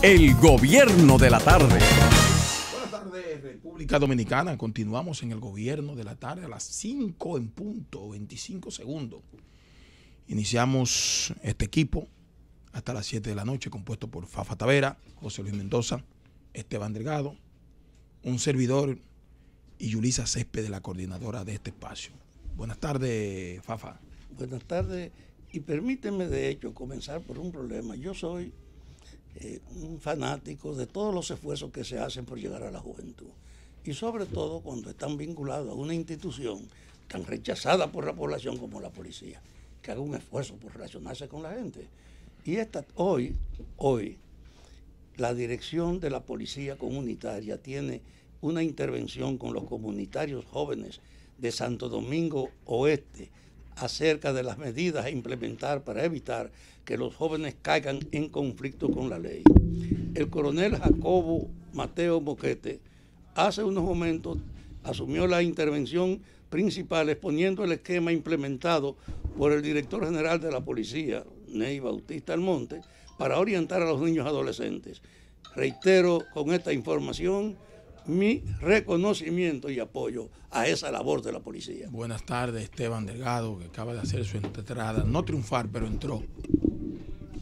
El gobierno de la tarde. Buenas tardes, República Dominicana. Continuamos en el gobierno de la tarde a las 5 en punto, 25 segundos. Iniciamos este equipo hasta las 7 de la noche, compuesto por Fafa Tavera, José Luis Mendoza, Esteban Delgado, un servidor y Yulisa Céspedes, la coordinadora de este espacio. Buenas tardes, Fafa. Buenas tardes, y permíteme de hecho comenzar por un problema. Yo soy un fanático de todos los esfuerzos que se hacen por llegar a la juventud, y sobre todo cuando están vinculados a una institución tan rechazada por la población como la policía, que haga un esfuerzo por relacionarse con la gente. Y hoy la dirección de la policía comunitaria tiene una intervención con los comunitarios jóvenes de Santo Domingo Oeste acerca de las medidas a implementar para evitar que los jóvenes caigan en conflicto con la ley. El coronel Jacobo Mateo Moquete hace unos momentos asumió la intervención principal exponiendo el esquema implementado por el director general de la policía, Ney Bautista Almonte, para orientar a los niños adolescentes. Reitero con esta información mi reconocimiento y apoyo a esa labor de la policía. Buenas tardes, Esteban Delgado, que acaba de hacer su entrada, no triunfar, pero entró.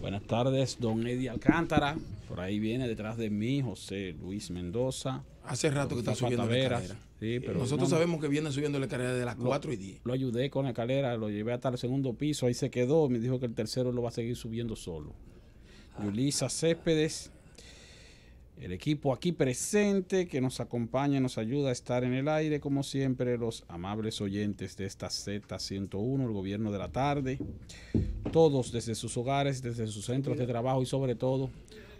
Buenas tardes, don Eddie Alcántara. Por ahí viene detrás de mí José Luis Mendoza. Hace rato que está subiendo la escalera. Sí, pero nosotros sabemos que viene subiendo la escalera de las 4:10. Lo ayudé con la escalera, lo llevé hasta el segundo piso, ahí se quedó, me dijo que el tercero lo va a seguir subiendo solo. Yulisa Céspedes, el equipo aquí presente que nos acompaña, nos ayuda a estar en el aire, como siempre, los amables oyentes de esta Z101, el gobierno de la tarde, todos desde sus hogares, desde sus centros de trabajo y sobre todo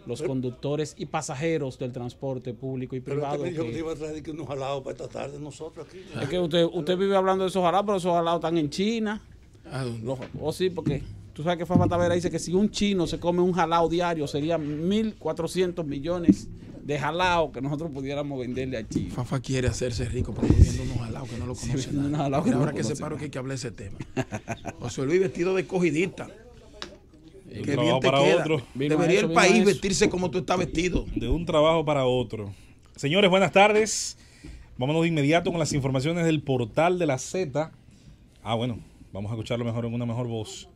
los conductores y pasajeros del transporte público y privado. Pero yo iba a traer que unos jalados para esta tarde nosotros aquí. Es que usted vive hablando de esos jalados, pero esos jalados están en China. Sí, porque tú sabes que Fafa Tavera dice que si un chino se come un jalao diario serían 1.400 millones de jalao que nosotros pudiéramos venderle a China. Fafa quiere hacerse rico promoviendo unos jalaos que no lo conocen. Ahora que separo que hay que hablar de ese tema. José Luis vestido de cogidista. Que bien te queda. Debería el país vestirse como tú estás vestido. De un trabajo para otro. Señores, buenas tardes. Vámonos de inmediato con las informaciones del portal de la Z. Bueno, vamos a escucharlo mejor en una mejor voz.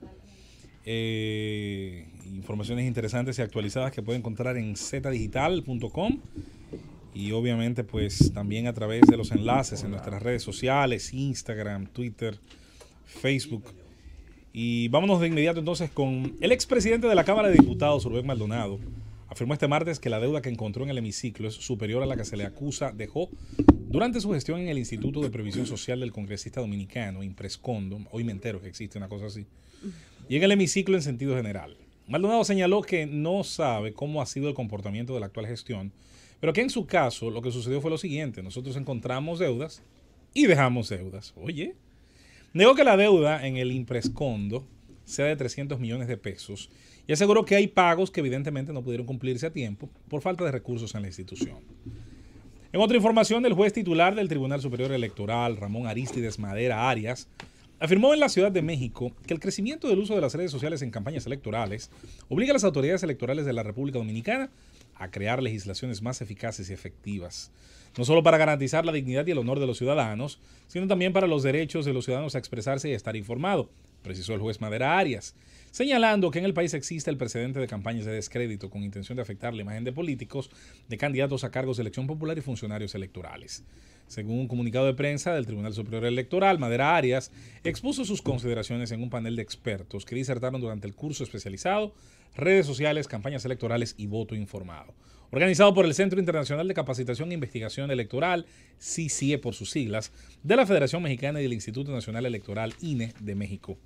Informaciones interesantes y actualizadas que pueden encontrar en zdigital.com y obviamente pues también a través de los enlaces en nuestras redes sociales, Instagram, Twitter, Facebook. Y vámonos de inmediato entonces con el expresidente de la Cámara de Diputados, Rubén Maldonado. Afirmó este martes que la deuda que encontró en el hemiciclo es superior a la que se le acusa dejó durante su gestión en el Instituto de Previsión Social del congresista dominicano, Imprescondo. Hoy me entero que existe una cosa así. Y en el hemiciclo en sentido general. Maldonado señaló que no sabe cómo ha sido el comportamiento de la actual gestión, pero que en su caso lo que sucedió fue lo siguiente. Nosotros encontramos deudas y dejamos deudas. Oye. Negó que la deuda en el Imprescondo sea de 300 millones de pesos y aseguró que hay pagos que evidentemente no pudieron cumplirse a tiempo por falta de recursos en la institución. En otra información, el juez titular del Tribunal Superior Electoral, Ramón Arístides Madera Arias, afirmó en la Ciudad de México que el crecimiento del uso de las redes sociales en campañas electorales obliga a las autoridades electorales de la República Dominicana a crear legislaciones más eficaces y efectivas, no solo para garantizar la dignidad y el honor de los ciudadanos, sino también para los derechos de los ciudadanos a expresarse y a estar informado, precisó el juez Madera Arias, señalando que en el país existe el precedente de campañas de descrédito con intención de afectar la imagen de políticos, de candidatos a cargos de elección popular y funcionarios electorales. Según un comunicado de prensa del Tribunal Superior Electoral, Madera Arias expuso sus consideraciones en un panel de expertos que disertaron durante el curso especializado Redes sociales, campañas electorales y voto informado, organizado por el Centro Internacional de Capacitación e Investigación Electoral, CICIE por sus siglas, de la Federación Mexicana y del Instituto Nacional Electoral, INE, de México.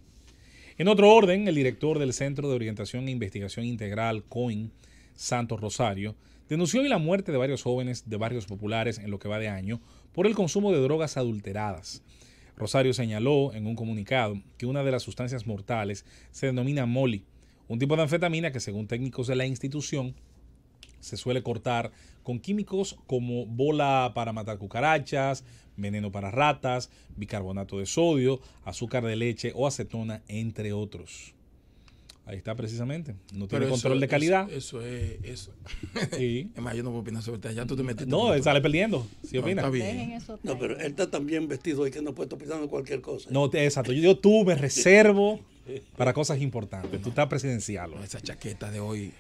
En otro orden, el director del Centro de Orientación e Investigación Integral, COIN, Santos Rosario, denunció hoy la muerte de varios jóvenes de barrios populares en lo que va de año por el consumo de drogas adulteradas. Rosario señaló en un comunicado que una de las sustancias mortales se denomina Molly, un tipo de anfetamina que según técnicos de la institución se suele cortar con químicos como bola para matar cucarachas, veneno para ratas, bicarbonato de sodio, azúcar de leche o acetona, entre otros. Ahí está precisamente. No Pero tiene control de calidad. Eso es. Eso. Sí. Es más, yo no puedo opinar sobre ya tú te metiste. No, él sale perdiendo. ¿Sí No, opina? está No, bien. pero él está tan bien vestido y que no puede estar opinando cualquier cosa. No, exacto. Tú me reservo para cosas importantes. Tú estás presidencial. Con esa chaqueta de hoy.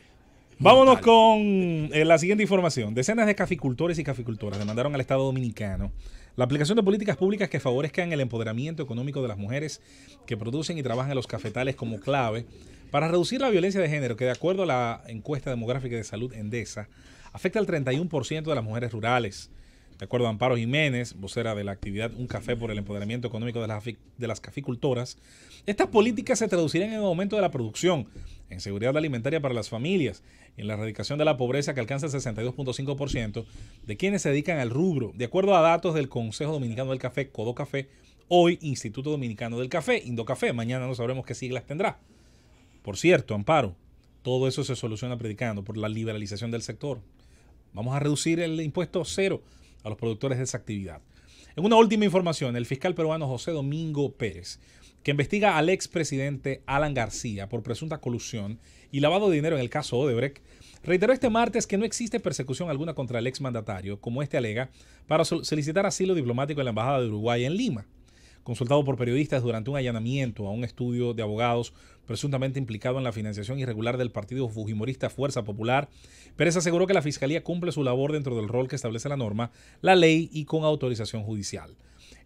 Vámonos mortal. con la siguiente información. Decenas de caficultores y caficultoras demandaron al Estado Dominicano la aplicación de políticas públicas que favorezcan el empoderamiento económico de las mujeres que producen y trabajan en los cafetales como clave para reducir la violencia de género, que de acuerdo a la encuesta demográfica de salud Endesa, afecta al 31% de las mujeres rurales. De acuerdo a Amparo Jiménez, vocera de la actividad Un Café por el Empoderamiento Económico de las Caficultoras, estas políticas se traducirán en un aumento de la producción, en seguridad alimentaria para las familias y en la erradicación de la pobreza que alcanza el 62.5% de quienes se dedican al rubro, de acuerdo a datos del Consejo Dominicano del Café, Codocafé, hoy Instituto Dominicano del Café, Indocafé, mañana no sabremos qué siglas tendrá. Por cierto, Amparo, todo eso se soluciona predicando por la liberalización del sector. Vamos a reducir el impuesto cero a los productores de esa actividad. En una última información, el fiscal peruano José Domingo Pérez, que investiga al expresidente Alan García por presunta colusión y lavado de dinero en el caso Odebrecht, reiteró este martes que no existe persecución alguna contra el exmandatario, como este alega, para solicitar asilo diplomático en la Embajada de Uruguay en Lima. Consultado por periodistas durante un allanamiento a un estudio de abogados presuntamente implicado en la financiación irregular del partido fujimorista Fuerza Popular, Pérez aseguró que la Fiscalía cumple su labor dentro del rol que establece la norma, la ley y con autorización judicial.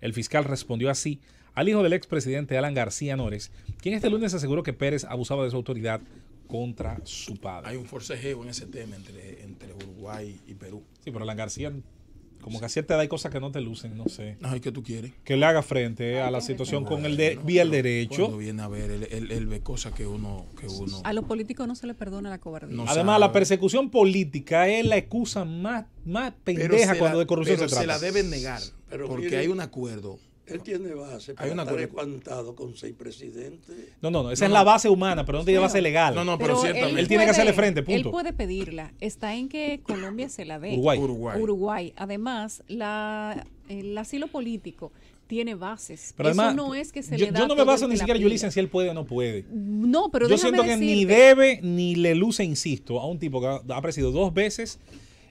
El fiscal respondió así al hijo del expresidente Alan García Nores, quien este lunes aseguró que Pérez abusaba de su autoridad contra su padre. Hay un forcejeo en ese tema entre Uruguay y Perú. Sí, pero Alan García, como que a cierta edad hay cosas que no te lucen, no sé. Ay, ¿qué tú quieres? Que le haga frente a la situación con vía el derecho. Cuando viene a ver, él ve cosas que uno... A los políticos no se les perdona la cobardía. No Además, sabe. la persecución política es la excusa más pendeja cuando de corrupción pero se trata. se la deben negar, Pero porque mire, hay un acuerdo. Él tiene base para Hay una estar cosa- espantado con 6 presidentes. No, esa es la base humana, pero no tiene base legal. No, pero ciertamente. Él tiene que hacerle frente, punto. Él puede pedirla. Está en que Colombia se la dé. Uruguay. Además, el asilo político tiene bases. Pero Eso además, no es que se yo le da no me todo baso el ni que la siquiera yo pida. dicen si él puede o no puede. No, pero Yo déjame siento que ni decirte- debe ni le luce, insisto, a un tipo que ha presidido 2 veces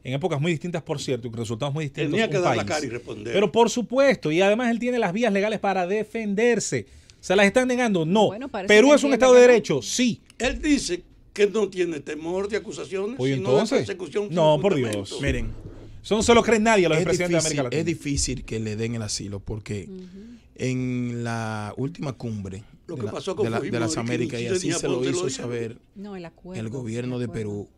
en épocas muy distintas, por cierto, y con resultados muy distintos. Tenía que un dar la país. cara y responder. Pero por supuesto, y además él tiene las vías legales para defenderse. ¿Se las están negando? No. Bueno, parece ¿Perú que es un entiende Estado de que no. derecho? Sí. Él dice que no tiene temor de acusaciones, Pues sino entonces, de persecución. no, sin por fundamento. Dios. Miren, Eso no se lo cree nadie a los es presidentes de América difícil, Latina. es difícil que le den el asilo porque en la última cumbre Lo de, que pasó con de las Fujimori, Américas, y que así tenía se lo Ponte hizo lo saber No, el acuerdo. el gobierno de Perú.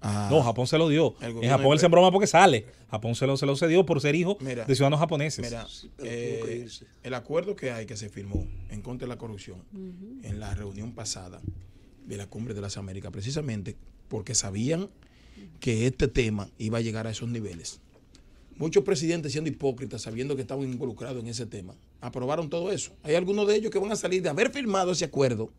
a- No, Japón se lo dio. El En gobierno Japón él de se broma porque sale. Japón se lo cedió por ser hijo Mira, de ciudadanos japoneses. Mira, pero tuvo que irse. el acuerdo que hay que se firmó en contra de la corrupción en la reunión pasada de la Cumbre de las Américas, precisamente porque sabían que este tema iba a llegar a esos niveles. Muchos presidentes, siendo hipócritas, sabiendo que estaban involucrados en ese tema, aprobaron todo eso. Hay algunos de ellos que van a salir de haber firmado ese acuerdo.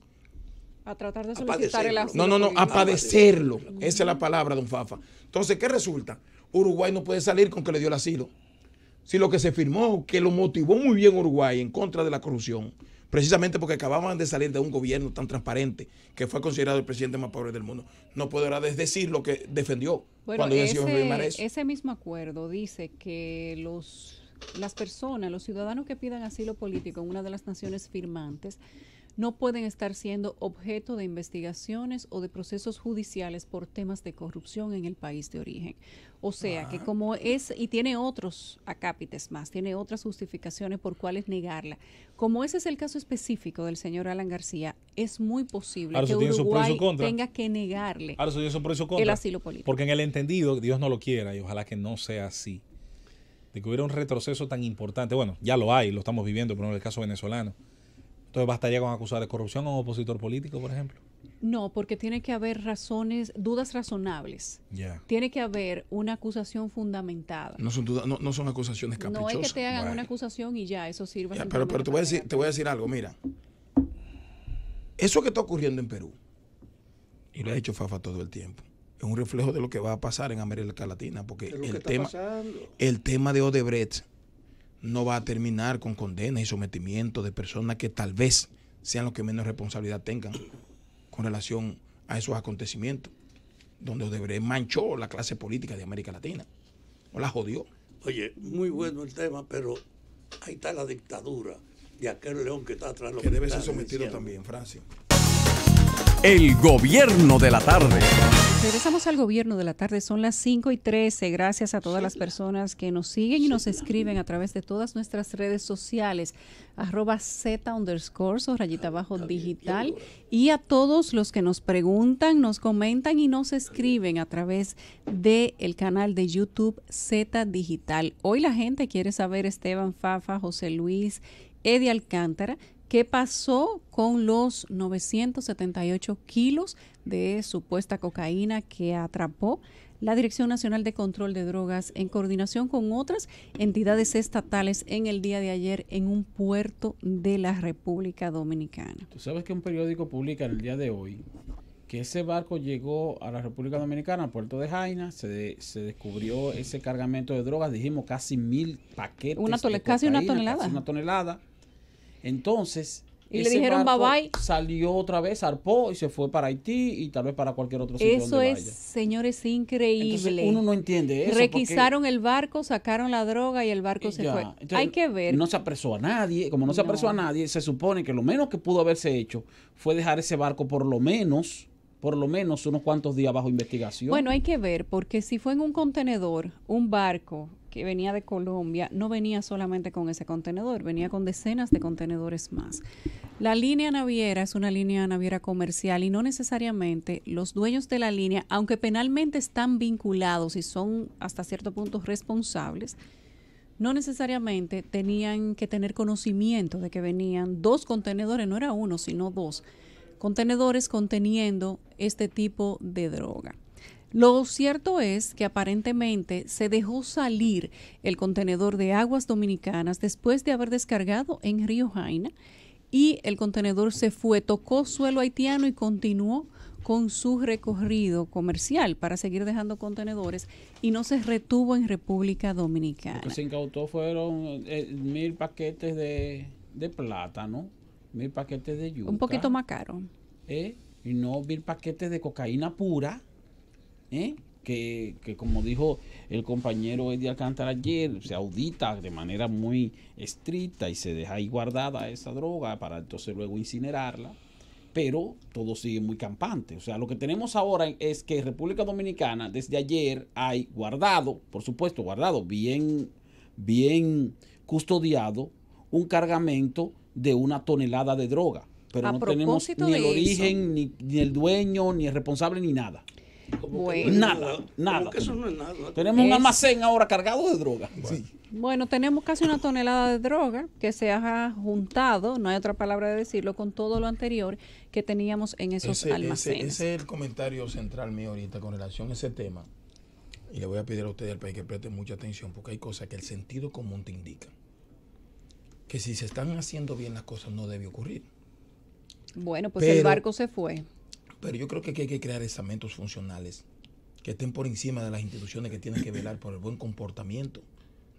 A tratar de A solicitar el padecerlo. asilo. No, a político. padecerlo. Esa es la palabra, don Fafa. Entonces, ¿qué resulta? Uruguay no puede salir con que le dio el asilo. Si lo que se firmó, que lo motivó muy bien Uruguay en contra de la corrupción, precisamente porque acababan de salir de un gobierno tan transparente que fue considerado el presidente más pobre del mundo, no puede ahora decir lo que defendió Bueno, cuando decidió firmar eso. ese mismo acuerdo dice que las personas, los ciudadanos que pidan asilo político en una de las naciones firmantes, no pueden estar siendo objeto de investigaciones o de procesos judiciales por temas de corrupción en el país de origen. O sea, que como es, y tiene otros acápites más, tiene otras justificaciones por cuáles negarla. Como ese es el caso específico del señor Alan García, es muy posible Ahora, que eso tiene su pro y su Uruguay contra. tenga que negarle Ahora eso tiene por eso contra. el asilo político. Porque en el entendido, Dios no lo quiera y ojalá que no sea así, de que hubiera un retroceso tan importante. Bueno, ya lo hay, lo estamos viviendo, pero en el caso venezolano. Entonces bastaría con acusar de corrupción a un opositor político, por ejemplo. No, porque tiene que haber dudas razonables. Ya. Tiene que haber una acusación fundamentada. No son, no son acusaciones No caprichosas. es que te hagan Bueno. una acusación y ya, eso sirva. Ya, pero te voy a decir algo, mira. Eso que está ocurriendo en Perú, y lo ha hecho Fafa todo el tiempo, es un reflejo de lo que va a pasar en América Latina, porque Es lo que el está tema, pasando. el tema de Odebrecht no va a terminar con condenas y sometimiento de personas que tal vez sean los que menos responsabilidad tengan con relación a esos acontecimientos, donde Odebrecht manchó la clase política de América Latina, o la jodió. Oye, muy bueno el tema, pero ahí está la dictadura de aquel león que está atrás de los Que debe ser cristales sometido diciendo, también, Francis. El gobierno de la tarde. Regresamos al gobierno de la tarde, son las 5:13. Gracias a todas las personas que nos siguen y nos escriben a través de todas nuestras redes sociales, @Z_, y a todos los que nos preguntan, nos comentan y nos escriben a través del canal de YouTube Z Digital. Hoy la gente quiere saber, Esteban Fafa, José Luis, Eddie Alcántara, ¿qué pasó con los 978 kilos de supuesta cocaína que atrapó la Dirección Nacional de Control de Drogas en coordinación con otras entidades estatales en el día de ayer en un puerto de la República Dominicana? Tú sabes que un periódico publica en el día de hoy que ese barco llegó a la República Dominicana, al puerto de Jaina, se descubrió ese cargamento de drogas, dijimos casi 1000 paquetes de cocaína, casi una tonelada. Casi una tonelada. Entonces, y le dijeron bye bye. Salió otra vez, zarpó y se fue para Haití y tal vez para cualquier otro sitio. Eso donde es, vaya. señores, increíble. Entonces, uno no entiende eso. Requisaron el barco, sacaron la droga y el barco se fue. Entonces, hay que ver. No se apresó a nadie. Como no se apresó a nadie, se supone que lo menos que pudo haberse hecho fue dejar ese barco por lo menos unos cuantos días bajo investigación. Bueno, hay que ver, porque si fue en un contenedor, un barco que venía de Colombia, no venía solamente con ese contenedor, venía con decenas de contenedores más. La línea naviera es una línea naviera comercial y no necesariamente los dueños de la línea, aunque penalmente están vinculados y son hasta cierto punto responsables, no necesariamente tenían que tener conocimiento de que venían 2 contenedores, no era uno, sino 2 contenedores conteniendo este tipo de droga. Lo cierto es que aparentemente se dejó salir el contenedor de aguas dominicanas después de haber descargado en Río Jaina y el contenedor se fue, tocó suelo haitiano y continuó con su recorrido comercial para seguir dejando contenedores y no se retuvo en República Dominicana. Lo que se incautó fueron 1000 paquetes de plátano, 1000 paquetes de yuca. Un poquito más caro. Y no 1000 paquetes de cocaína pura, que como dijo el compañero Eddie Alcántara ayer, se audita de manera muy estricta y se deja ahí guardada esa droga para entonces luego incinerarla, pero todo sigue muy campante. O sea, lo que tenemos ahora es que República Dominicana desde ayer hay guardado, por supuesto guardado, bien custodiado, un cargamento de 1 tonelada de droga, pero no tenemos ni el origen, ni el dueño, ni el responsable, ni nada. Bueno, Nada. Que eso no es nada. Tenemos un almacén ahora cargado de droga. Sí. Bueno, tenemos casi 1 tonelada de droga que se ha juntado, no hay otra palabra de decirlo, con todo lo anterior que teníamos en esos almacenes. Ese es el comentario central mío ahorita con relación a ese tema. Y le voy a pedir a ustedes al país que presten mucha atención, porque hay cosas que el sentido común te indica. Que si se están haciendo bien las cosas no debe ocurrir. Bueno, pues el barco se fue. Pero yo creo que hay que crear estamentos funcionales que estén por encima de las instituciones que tienen que velar por el buen comportamiento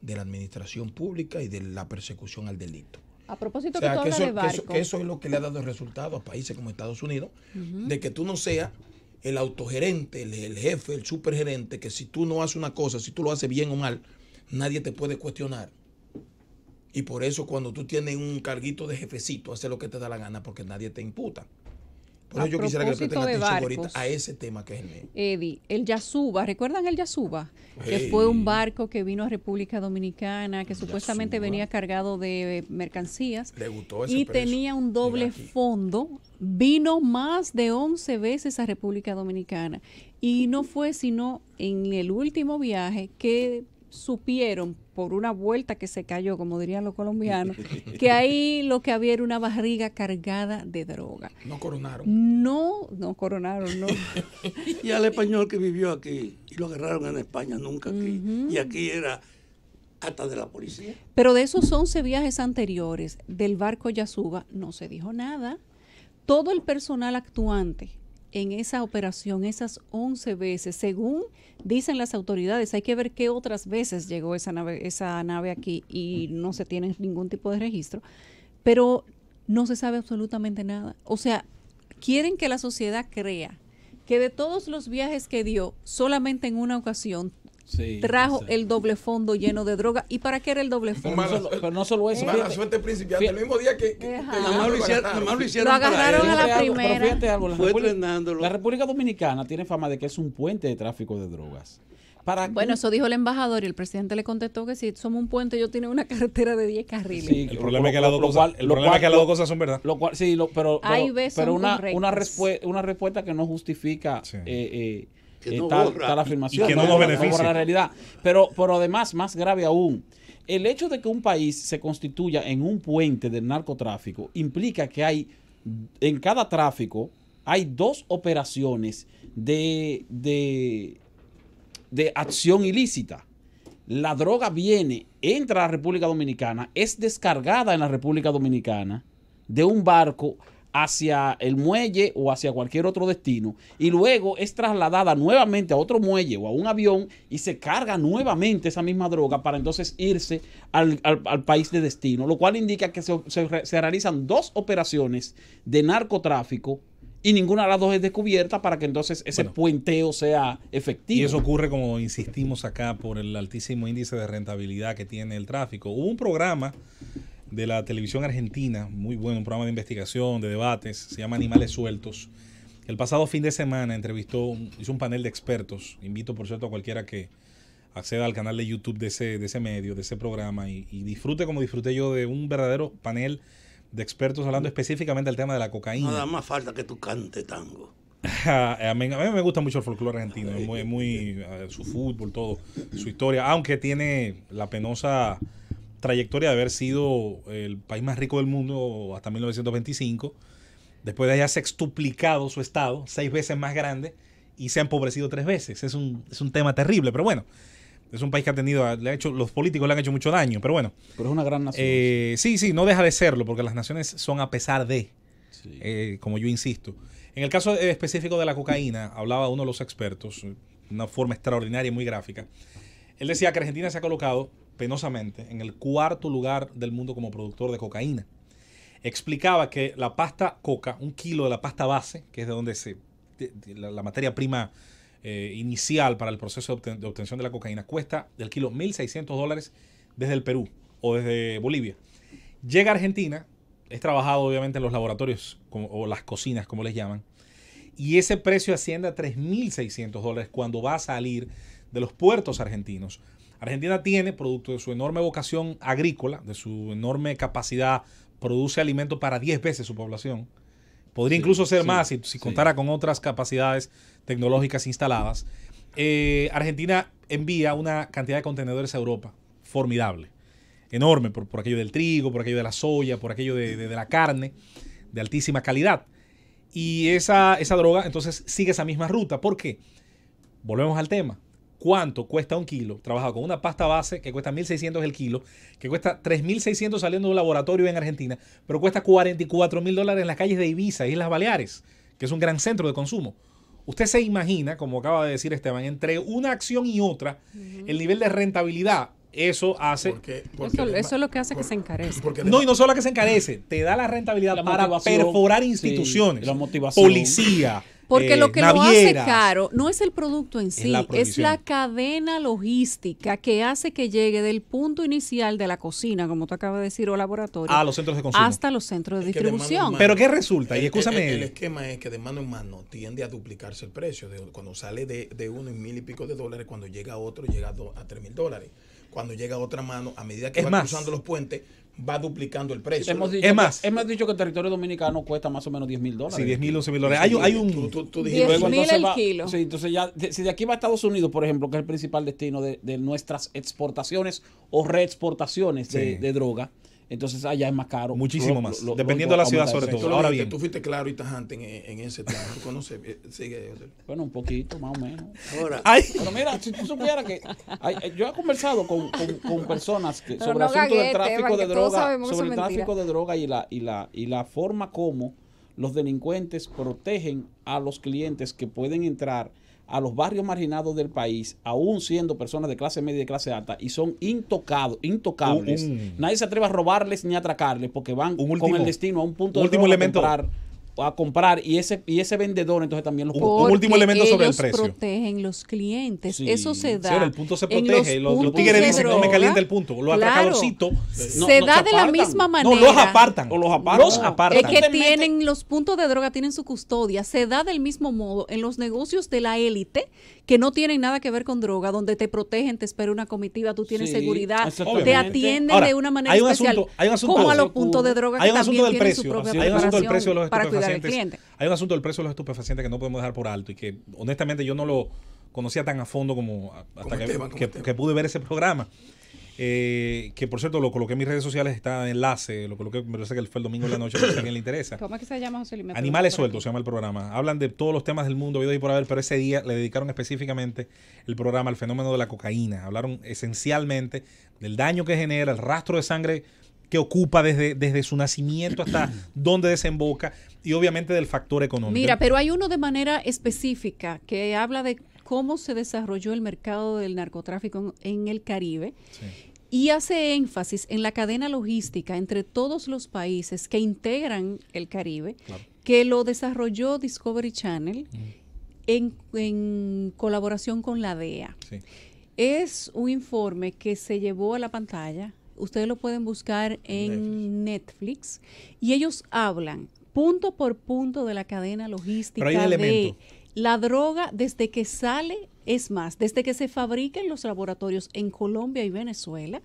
de la administración pública y de la persecución al delito. A propósito, O sea, que tú hablas de barco. que eso es lo que le ha dado el resultado a países como Estados Unidos, de que tú no seas el autogerente, el jefe, el supergerente, que si tú no haces una cosa, si tú lo haces bien o mal, nadie te puede cuestionar. Y por eso cuando tú tienes un carguito de jefecito, haces lo que te da la gana porque nadie te imputa. Por eso yo quisiera que le presten atención ahorita a ese tema que es el mío. Eddie, el Yasuba, ¿recuerdan el Yasuba? Que fue un barco que vino a República Dominicana, que supuestamente venía cargado de mercancías. Le gustó ese y precio. tenía un doble fondo. Vino más de 11 veces a República Dominicana. Y no fue sino en el último viaje que supieron, por una vuelta que se cayó, como dirían los colombianos, que ahí lo que había era una barriga cargada de droga. No coronaron. No coronaron, no. Y al español que vivió aquí y lo agarraron en España, nunca aquí. Y aquí era hasta de la policía. Pero de esos 11 viajes anteriores del barco Yasuba no se dijo nada. Todo el personal actuante en esa operación, esas 11 veces, según dicen las autoridades, hay que ver qué otras veces llegó esa nave aquí y no se tiene ningún tipo de registro, pero no se sabe absolutamente nada. O sea, quieren que la sociedad crea que de todos los viajes que dio, solamente en una ocasión trajo el doble fondo lleno de droga. ¿Y para qué era el doble fondo? Pero no solo eso. Mala suerte principiante. El mismo día que Nada más lo hicieron Lo agarraron para a él. la primera. Pero fíjate algo, Fue entrenándolo. la República Dominicana tiene fama de que es un puente de tráfico de drogas. Bueno, eso dijo el embajador y el presidente le contestó que si somos un puente, yo tengo una carretera de 10 carriles. Sí, El problema es que las dos cosas son verdad. Lo cual, sí, pero Hay veces pero una correctas. respuesta que no justifica Sí. Que no tal borra. afirmación. Y que no nos beneficia. borra la realidad. Pero además, más grave aún, el hecho de que un país se constituya en un puente del narcotráfico implica que en cada tráfico hay 2 operaciones de acción ilícita. La droga entra a la República Dominicana, es descargada en la República Dominicana de un barco hacia el muelle o hacia cualquier otro destino y luego es trasladada nuevamente a otro muelle o a un avión y se carga nuevamente esa misma droga para entonces irse al país de destino, lo cual indica que se realizan 2 operaciones de narcotráfico y ninguna de las 2 es descubierta para que entonces ese puenteo sea efectivo. Y eso ocurre, como insistimos acá, por el altísimo índice de rentabilidad que tiene el tráfico. Hubo un programa de la televisión argentina, muy bueno, un programa de investigación, de debates, se llama Animales Sueltos. El pasado fin de semana hizo un panel de expertos. Invito, por cierto, a cualquiera que acceda al canal de YouTube de ese medio, de ese programa, y disfrute como disfruté yo de un verdadero panel de expertos hablando específicamente del tema de la cocaína. Nada más falta que tú cantes tango. A mí me gusta mucho el folclore argentino, es muy su fútbol, todo, su historia, aunque tiene la penosa trayectoria de haber sido el país más rico del mundo hasta 1925. Después de haber sextuplicado su estado, 6 veces más grande, y se ha empobrecido 3 veces. Es un tema terrible, pero bueno, es un país que los políticos le han hecho mucho daño, pero bueno. Pero es una gran nación. Sí, no deja de serlo, porque las naciones son a pesar de, como yo insisto. En el caso específico de la cocaína, hablaba uno de los expertos, de una forma extraordinaria y muy gráfica. Él decía que Argentina se ha colocado penosamente en el 4º lugar del mundo como productor de cocaína. Explicaba que la pasta coca, 1 kilo de la pasta base, que es de donde la materia prima inicial para el proceso de obtención de la cocaína, cuesta del kilo $1.600 desde el Perú o desde Bolivia. Llega a Argentina, es trabajado obviamente en los laboratorios o las cocinas, como les llaman, y ese precio asciende a $3.600 cuando va a salir de los puertos argentinos. Argentina tiene, producto de su enorme vocación agrícola, de su enorme capacidad, produce alimento para 10 veces su población. Podría incluso ser más si contara con otras capacidades tecnológicas instaladas. Argentina envía una cantidad de contenedores a Europa formidable, enorme, por aquello del trigo, por aquello de la soya, por aquello de la carne, de altísima calidad. Y esa droga entonces sigue esa misma ruta. ¿Por qué? Volvemos al tema. ¿Cuánto cuesta 1 kilo? Trabaja con una pasta base que cuesta $1.600 el kilo, que cuesta $3.600 saliendo de un laboratorio en Argentina, pero cuesta $44.000 en las calles de Ibiza, Islas Baleares, que es un gran centro de consumo. Usted se imagina, como acaba de decir Esteban, entre una acción y otra, el nivel de rentabilidad. Eso hace... Eso es lo que hace que se encarece. No, y no solo que se encarece, te da la rentabilidad para perforar instituciones, la motivación, policía. Porque lo que lo hace navieras, caro no es el producto en sí, es la cadena logística que hace que llegue del punto inicial de la cocina, como tú acabas de decir, o laboratorio, a los centros de consumo, hasta los centros de distribución. Pero ¿qué resulta? Y escúchame. El esquema es que de mano en mano tiende a duplicarse el precio. Cuando sale de uno en $1,000 y pico, cuando llega a otro llega a $3,000. Cuando llega a otra mano, a medida que va cruzando los puentes, va duplicando el precio. Hemos dicho que el territorio dominicano cuesta más o menos $10,000. Sí, $10,000, $11,000. Hay un... Tú dijiste, $10,000 el kilo. Sí, entonces ya, si de aquí va a Estados Unidos, por ejemplo, que es el principal destino de nuestras exportaciones o reexportaciones de droga, entonces allá es más caro. Muchísimo más, dependiendo de la ciudad sobre todo. Ahora bien, tú fuiste claro y tajante en ese tema. ¿Tú conoces? Sigue. Bueno, un poquito, más o menos. Ahora, pero mira, si tú supieras que yo he conversado con personas sobre el asunto del tráfico de droga, sobre el tráfico de droga y la forma como los delincuentes protegen a los clientes que pueden entrar a los barrios marginados del país, aún siendo personas de clase media y de clase alta, y son intocables. Nadie se atreve a robarles ni a atracarles porque van con el destino a un punto de droga a comprar a comprar y ese vendedor entonces también los Un protege. último elemento sobre el precio. Ellos protegen los clientes. Sí. Eso se da. Sí, el punto se en protege. Los puntos tigres de dicen, no me droga. calienta el punto. Los atracadorcitos. Se da de la misma manera. No, los apartan. O los apartan. Los apartan. Es que tienen los puntos de droga, tienen su custodia. Se da del mismo modo en los negocios de la élite que no tienen nada que ver con droga, donde te protegen, te espera una comitiva, tú tienes Sí, seguridad, exactamente. te atienden Ahora, de una manera hay un especial. asunto- hay un asunto- como a los sí, puntos de droga Hay que un asunto también del tienen su precio. propia Hay un asunto del precio de los preparación para cuidar al estupefacientes. cliente. Hay un asunto del precio de los estupefacientes que no podemos dejar por alto y que honestamente yo no lo conocía tan a fondo como hasta que pude ver ese programa. Que por cierto lo coloqué en mis redes sociales, está en enlace, lo coloqué, me parece que fue el domingo en la noche, por si a alguien le interesa. ¿Cómo es que se llama, José Luis? Animales Sueltos se llama el programa. Hablan de todos los temas del mundo, habido y por haber, pero ese día le dedicaron específicamente el programa al fenómeno de la cocaína. Hablaron esencialmente del daño que genera, el rastro de sangre que ocupa desde su nacimiento hasta donde desemboca y obviamente del factor económico. Mira, pero hay uno de manera específica que habla de cómo se desarrolló el mercado del narcotráfico en el Caribe. Sí. Y hace énfasis en la cadena logística entre todos los países que integran el Caribe, Claro. que lo desarrolló Discovery Channel en colaboración con la DEA. Sí. Es un informe que se llevó a la pantalla, ustedes lo pueden buscar en Netflix, y ellos hablan punto por punto de la cadena logística Pero hay un elemento. de la droga desde que sale, es más, desde que se fabrica en los laboratorios en Colombia y Venezuela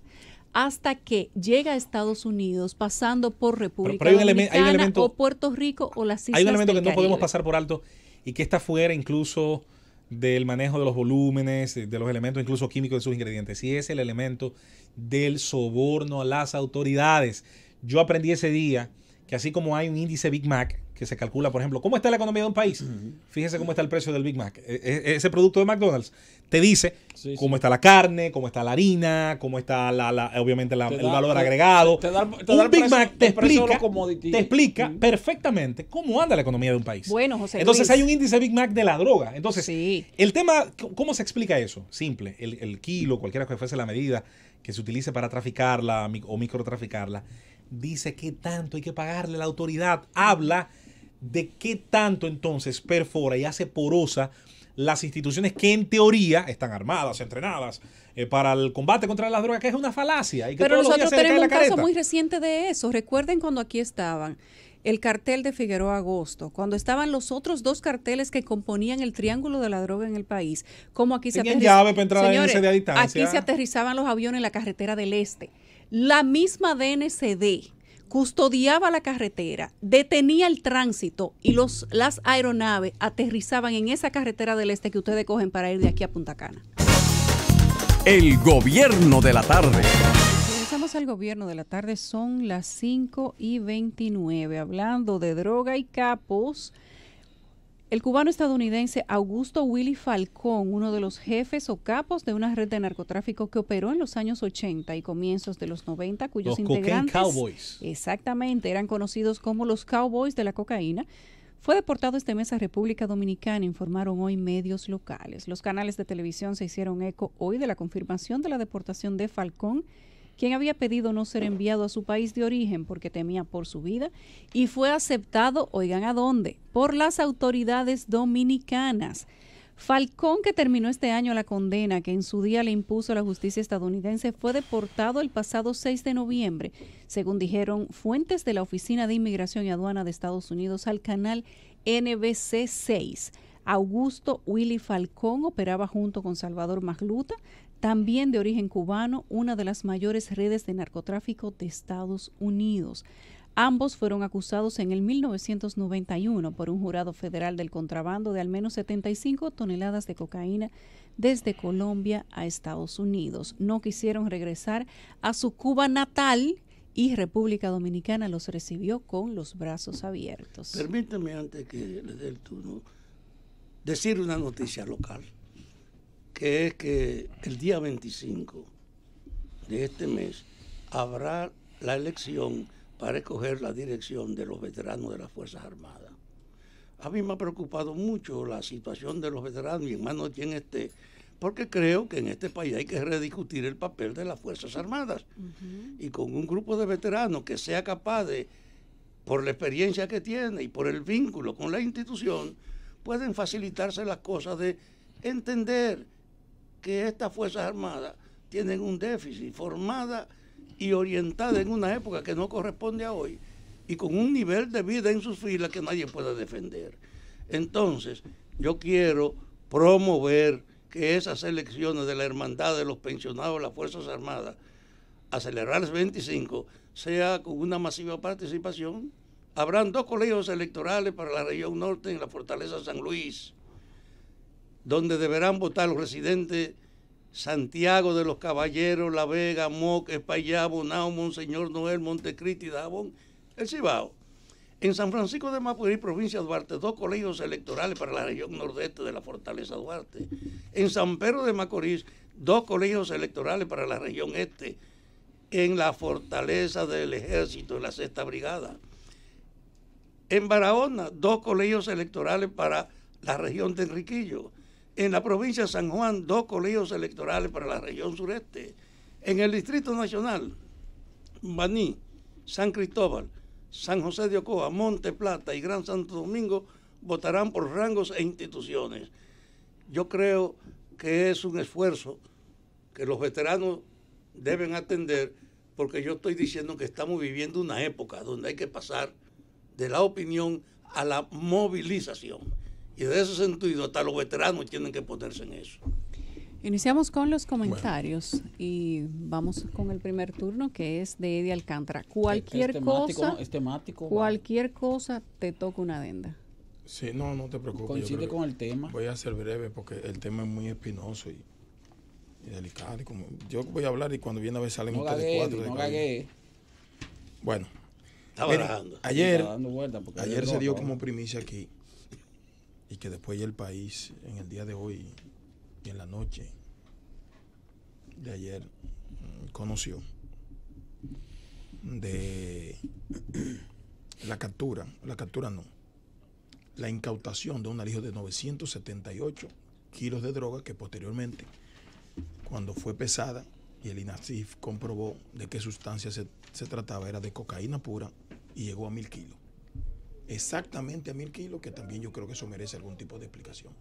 hasta que llega a Estados Unidos, pasando por República Pero hay un Dominicana elemento- o Puerto Rico o las islas Hay un elemento que del no podemos Caribe. pasar por alto y que está fuera incluso del manejo de los volúmenes, de los elementos incluso químicos de sus ingredientes, y es el elemento del soborno a las autoridades. Yo aprendí ese día que así como hay un índice Big Mac que se calcula, por ejemplo, cómo está la economía de un país, fíjese cómo está el precio del Big Mac. Ese producto de McDonald's te dice cómo está la carne, cómo está la harina, cómo está obviamente el valor agregado. Un Big Mac te explica perfectamente cómo anda la economía de un país. Bueno, José Entonces Luis. hay un índice Big Mac de la droga. Entonces, Sí. el tema, ¿cómo se explica eso? Simple, el kilo, cualquiera que fuese la medida que se utilice para traficarla o microtraficarla, dice qué tanto hay que pagarle a la autoridad. Habla de qué tanto entonces perfora y hace porosa las instituciones que en teoría están armadas, entrenadas para el combate contra las drogas, que es una falacia. Y que Pero todos los días nosotros se le cae tenemos la un caso careta. muy reciente de eso. Recuerden cuando aquí estaban el cartel de Figueroa Agosto, cuando estaban los otros dos carteles que componían el triángulo de la droga en el país, como aquí Tenían llave para entrar a irse de a distancia. aquí se aterrizaban los aviones en la carretera del Este. La misma DNCD custodiaba la carretera, detenía el tránsito y las aeronaves aterrizaban en esa carretera del Este que ustedes cogen para ir de aquí a Punta Cana. El gobierno de la tarde. Regresamos al gobierno de la tarde, son las 5:29. Hablando de droga y capos, el cubano estadounidense Augusto Willy Falcón, uno de los jefes o capos de una red de narcotráfico que operó en los años 80 y comienzos de los 90, cuyos Los Cocaine integrantes Cowboys. exactamente eran conocidos como los Cowboys de la cocaína, fue deportado este mes a República Dominicana, informaron hoy medios locales. Los canales de televisión se hicieron eco hoy de la confirmación de la deportación de Falcón, quien había pedido no ser enviado a su país de origen porque temía por su vida, y fue aceptado, oigan a dónde, por las autoridades dominicanas. Falcón, que terminó este año la condena que en su día le impuso la justicia estadounidense, fue deportado el pasado 6 de noviembre, según dijeron fuentes de la Oficina de Inmigración y Aduana de Estados Unidos al canal NBC 6. Augusto Willy Falcón operaba junto con Salvador Magluta, también de origen cubano, una de las mayores redes de narcotráfico de Estados Unidos. Ambos fueron acusados en el 1991 por un jurado federal del contrabando de al menos 75 toneladas de cocaína desde Colombia a Estados Unidos. No quisieron regresar a su Cuba natal y República Dominicana los recibió con los brazos abiertos. Permíteme, antes que le dé el turno, decir una noticia local, que es que el día 25 de este mes habrá la elección para escoger la dirección de los veteranos de las Fuerzas Armadas. A mí me ha preocupado mucho la situación de los veteranos y en manos de quien esté, porque creo que en este país hay que rediscutir el papel de las Fuerzas Armadas. Y con un grupo de veteranos que sea capaz de por la experiencia que tiene y por el vínculo con la institución, pueden facilitarse las cosas de entender que estas Fuerzas Armadas tienen un déficit, formada y orientada en una época que no corresponde a hoy, y con un nivel de vida en sus filas que nadie puede defender. Entonces, yo quiero promover que esas elecciones de la Hermandad de los Pensionados de las Fuerzas Armadas, acelerar el 25, sea con una masiva participación. Habrán 2 colegios electorales para la región norte en la Fortaleza San Luis, donde deberán votar los residentes Santiago de los Caballeros, La Vega, Moca, Espaillá, Bonao, Monseñor Noel, Montecristi, Dajabón, El Cibao. En San Francisco de Macorís, provincia de Duarte, 2 colegios electorales para la región nordeste de la Fortaleza Duarte. En San Pedro de Macorís, 2 colegios electorales para la región este, en la Fortaleza del Ejército, en la 6ª Brigada. En Barahona, 2 colegios electorales para la región de Enriquillo. En la provincia de San Juan, 2 colegios electorales para la región sureste. En el Distrito Nacional, Baní, San Cristóbal, San José de Ocoa, Monte Plata y Gran Santo Domingo votarán por rangos e instituciones. Yo creo que es un esfuerzo que los veteranos deben atender, porque yo estoy diciendo que estamos viviendo una época donde hay que pasar de la opinión a la movilización. Y de ese sentido, hasta los veteranos tienen que ponerse en eso. Iniciamos con los comentarios y vamos con el primer turno, que es de Eddie Alcántara. Cualquier cosa te toca una adenda. Sí, no te preocupes. Coincide con el tema. Voy a ser breve porque el tema es muy espinoso y delicado. Y como yo voy a hablar y cuando viene a ver salen ustedes 4. No gagué. Bueno, Está barajando. Ayer ayer se dio como primicia aquí, y que después ya el país en el día de hoy y en la noche de ayer conoció de la incautación de un alijo de 978 kilos de droga que posteriormente, cuando fue pesada y el INASIF comprobó de qué sustancia se trataba, era de cocaína pura y llegó a 1000 kilos. Exactamente a 1000 kilos, que también yo creo que eso merece algún tipo de explicación.